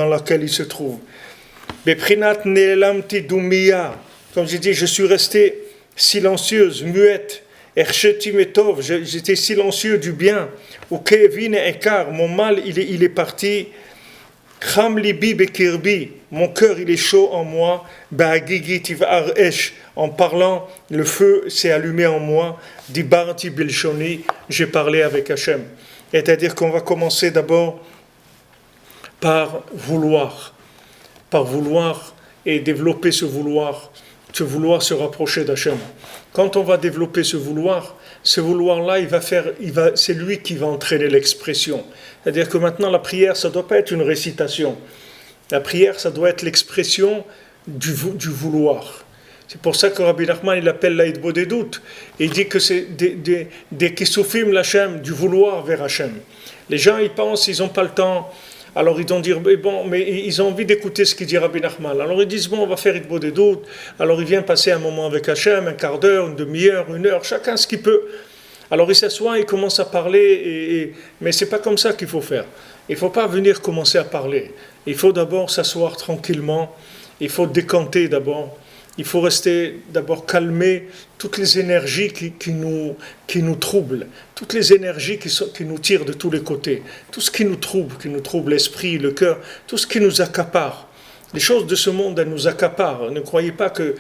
laquelle il se trouve. Beprinat ne'elamti dumiya, comme j'ai dit, je suis resté silencieuse, muette. Ersheti metov, j'étais silencieux du bien. Ou kevin ekar, mon mal il est parti. Cham libi bekirbi, mon cœur il est chaud en moi, ba'agigi tiv'ar esh, en parlant, le feu s'est allumé en moi, dibarti bilshoni, j'ai parlé avec Hachem. C'est-à-dire qu'on va commencer d'abord par vouloir et développer ce vouloir se rapprocher d'Hachem. Quand on va développer ce vouloir-là, c'est lui qui va entraîner l'expression. C'est-à-dire que maintenant, la prière, ça ne doit pas être une récitation. La prière, ça doit être l'expression du vouloir. C'est pour ça que Rabbi Nachman, il appelle la Hitbodedut. Il dit que c'est des kisufim l'Hachem, du vouloir vers Hachem. Les gens, ils pensent, ils n'ont pas le temps. Alors ils vont dire, mais ils ont envie d'écouter ce qu'il dit Rabbi Nachman. Alors ils disent, on va faire Hitbodedut. Alors il vient passer un moment avec Hachem, un quart d'heure, une demi-heure, une heure, chacun ce qu'il peut. Alors il s'assoit, il commence à parler, mais ce n'est pas comme ça qu'il faut faire. Il ne faut pas venir commencer à parler. Il faut d'abord s'asseoir tranquillement, il faut décanter d'abord. Il faut rester d'abord calmer toutes les énergies qui nous troublent, toutes les énergies qui nous tirent de tous les côtés, tout ce qui nous trouble l'esprit, le cœur, tout ce qui nous accapare. Les choses de ce monde, elles nous accaparent. Ne croyez pas que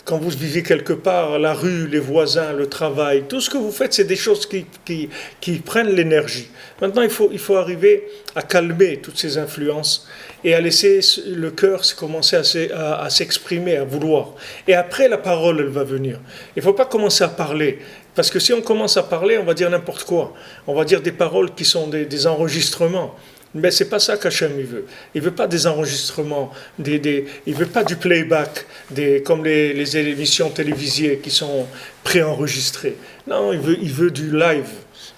quand vous vivez quelque part, la rue, les voisins, le travail, tout ce que vous faites, c'est des choses qui prennent l'énergie. Maintenant, il faut arriver à calmer toutes ces influences et à laisser le cœur commencer à s'exprimer, à vouloir. Et après, la parole, elle va venir. Il ne faut pas commencer à parler. Parce que si on commence à parler, on va dire n'importe quoi. On va dire des paroles qui sont des enregistrements. Mais ce n'est pas ça qu'Hachem il veut. Il ne veut pas des enregistrements, il ne veut pas du playback, comme les émissions télévisées qui sont préenregistrées. Non, il veut du live.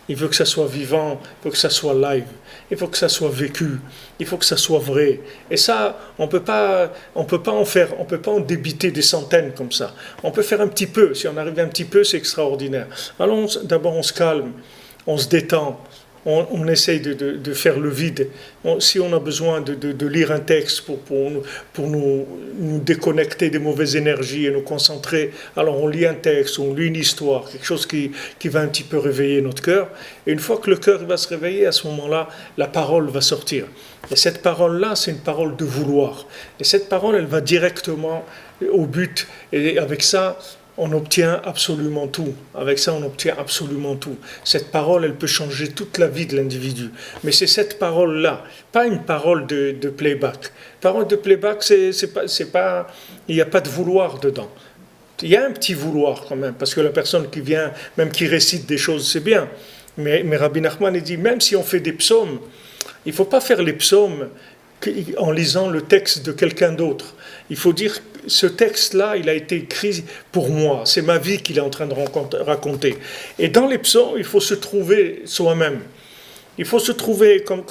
Il veut que ça soit vivant, il faut que ça soit live, il faut que ça soit vécu, il faut que ça soit vrai. Et ça, on peut pas en débiter des centaines comme ça. On peut faire un petit peu. Si on arrive un petit peu, c'est extraordinaire. Alors d'abord, on se calme, on se détend. On essaye de faire le vide. Si on a besoin de lire un texte pour nous déconnecter des mauvaises énergies et nous concentrer, alors on lit un texte, on lit une histoire, quelque chose qui va un petit peu réveiller notre cœur. Et une fois que le cœur va se réveiller, à ce moment-là, la parole va sortir. Et cette parole-là, c'est une parole de vouloir. Et cette parole, elle va directement au but. Et avec ça, on obtient absolument tout. Avec ça, on obtient absolument tout. Cette parole, elle peut changer toute la vie de l'individu. Mais c'est cette parole-là, pas une parole de playback. Parole de playback, c'est pas, il n'y a pas de vouloir dedans. Il y a un petit vouloir quand même, parce que la personne qui vient, même qui récite des choses, c'est bien. Mais Rabbi Nachman, il dit, même si on fait des psaumes, il ne faut pas faire les psaumes en lisant le texte de quelqu'un d'autre. Il faut dire, ce texte-là, il a été écrit pour moi. C'est ma vie qu'il est en train de raconter. Et dans les psaumes, il faut se trouver soi-même. Il faut se trouver, comme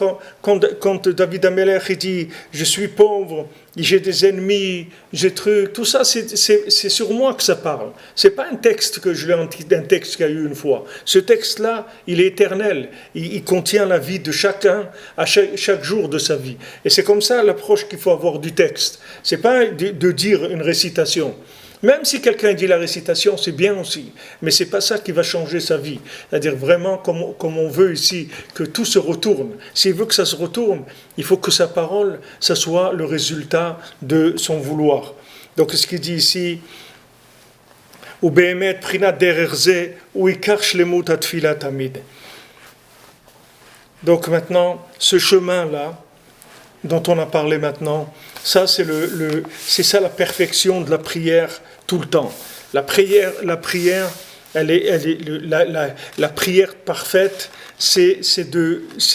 quand David Amelech dit « Je suis pauvre, j'ai des ennemis, j'ai truc », tout ça, c'est sur moi que ça parle. Ce n'est pas un texte que je l'ai un texte qu'il y a eu une fois. Ce texte-là, il est éternel. Il contient la vie de chacun à chaque jour de sa vie. Et c'est comme ça l'approche qu'il faut avoir du texte. Ce n'est pas de dire une récitation. Même si quelqu'un dit la récitation, c'est bien aussi, mais ce n'est pas ça qui va changer sa vie. C'est-à-dire vraiment, comme on veut ici, que tout se retourne. S'il veut que ça se retourne, il faut que sa parole, ça soit le résultat de son vouloir. Donc ce qu'il dit ici, Ubehemet prinat dererze uikar shlemut atfilat tamid. Donc maintenant, ce chemin-là, dont on a parlé maintenant, ça c'est ça la perfection de la prière tout le temps. La prière, la prière parfaite, c'est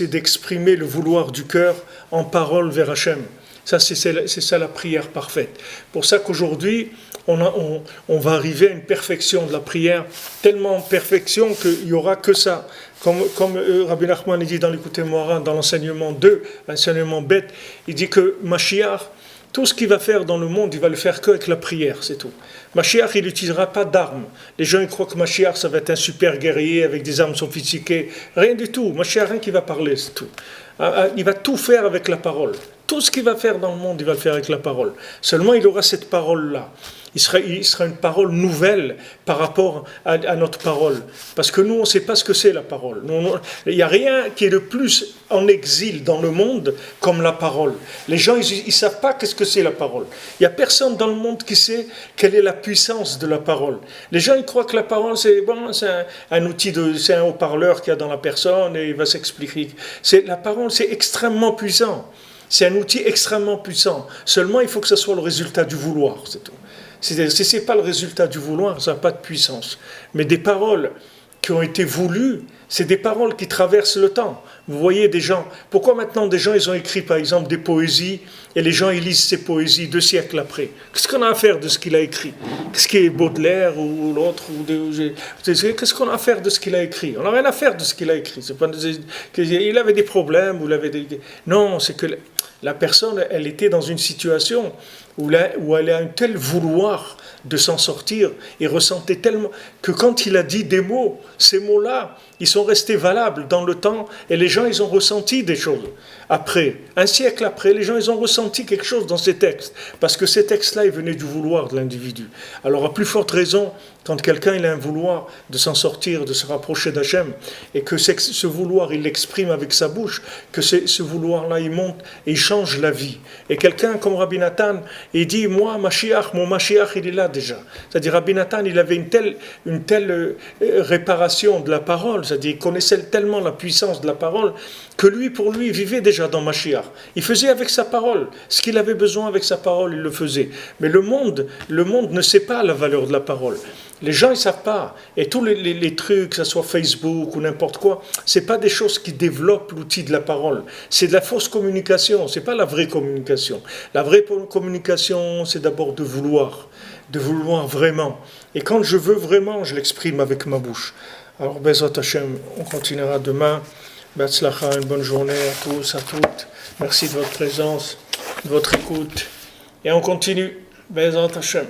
d'exprimer le vouloir du cœur en parole vers Hachem. Ça c'est ça la prière parfaite. Pour ça qu'aujourd'hui on va arriver à une perfection de la prière, tellement perfection qu'il n'y aura que ça. Comme Rabbi Nachman dit dans l'Écoutez Moharan, dans l'enseignement 2, l'enseignement bête, il dit que Mashiach, tout ce qu'il va faire dans le monde, il va le faire qu'avec la prière, c'est tout. Mashiach, il n'utilisera pas d'armes. Les gens ils croient que Mashiach, ça va être un super guerrier avec des armes sophistiquées. Rien du tout. Mashiach, rien qu'il va parler, c'est tout. Il va tout faire avec la parole. Tout ce qu'il va faire dans le monde, il va le faire avec la parole. Seulement, il aura cette parole-là. Il sera une parole nouvelle par rapport à notre parole. Parce que nous, on ne sait pas ce que c'est la parole. Il n'y a rien qui est de plus en exil dans le monde comme la parole. Les gens, ils ne savent pas qu'est-ce que c'est la parole. Il n'y a personne dans le monde qui sait quelle est la puissance de la parole. Les gens, ils croient que la parole, c'est un outil, c'est un haut-parleur qu'il y a dans la personne et il va s'expliquer. La parole, c'est extrêmement puissant. C'est un outil extrêmement puissant. Seulement, il faut que ce soit le résultat du vouloir, c'est tout. Si ce n'est pas le résultat du vouloir, ça n'a pas de puissance. Mais des paroles qui ont été voulues, c'est des paroles qui traversent le temps. Vous voyez des gens, pourquoi maintenant des gens, ils ont écrit par exemple des poésies, et les gens, ils lisent ces poésies 2 siècles après. Qu'est-ce qu'on a à faire de ce qu'il a écrit? Qu'est-ce qui est Baudelaire ou l'autre qu'est-ce qu'on a à faire de ce qu'il a écrit? On n'a rien à faire de ce qu'il a écrit. C'est pas, il avait des problèmes, non, c'est que la personne, elle était dans une situation où elle a un tel vouloir de s'en sortir et ressentait tellement que quand il a dit des mots, ces mots-là, ils sont restés valables dans le temps et les gens, ils ont ressenti des choses. Après, un siècle après, les gens, ils ont ressenti quelque chose dans ces textes parce que ces textes-là, ils venaient du vouloir de l'individu. Alors, à plus forte raison, quand quelqu'un il a un vouloir de s'en sortir, de se rapprocher d'Hachem, et que ce vouloir, il l'exprime avec sa bouche, que ce vouloir-là, il monte et il change la vie. Et quelqu'un comme Rabbi Nathan, il dit, moi, mon Mashiach, il est là déjà. C'est-à-dire, Rabbi Nathan, il avait une telle réparation de la parole, c'est-à-dire, il connaissait tellement la puissance de la parole, que pour lui, il vivait déjà dans Mashiach. Il faisait avec sa parole. Ce qu'il avait besoin avec sa parole, il le faisait. Mais le monde ne sait pas la valeur de la parole. Les gens, ils ne savent pas. Et tous les trucs, que ce soit Facebook ou n'importe quoi, ce n'est pas des choses qui développent l'outil de la parole. C'est de la fausse communication, ce n'est pas la vraie communication. La vraie communication, c'est d'abord de vouloir vraiment. Et quand je veux vraiment, je l'exprime avec ma bouche. Alors, Bezrat Hashem, on continuera demain. Betzlacha, une bonne journée à tous, à toutes. Merci de votre présence, de votre écoute. Et on continue. Bezrat Hashem.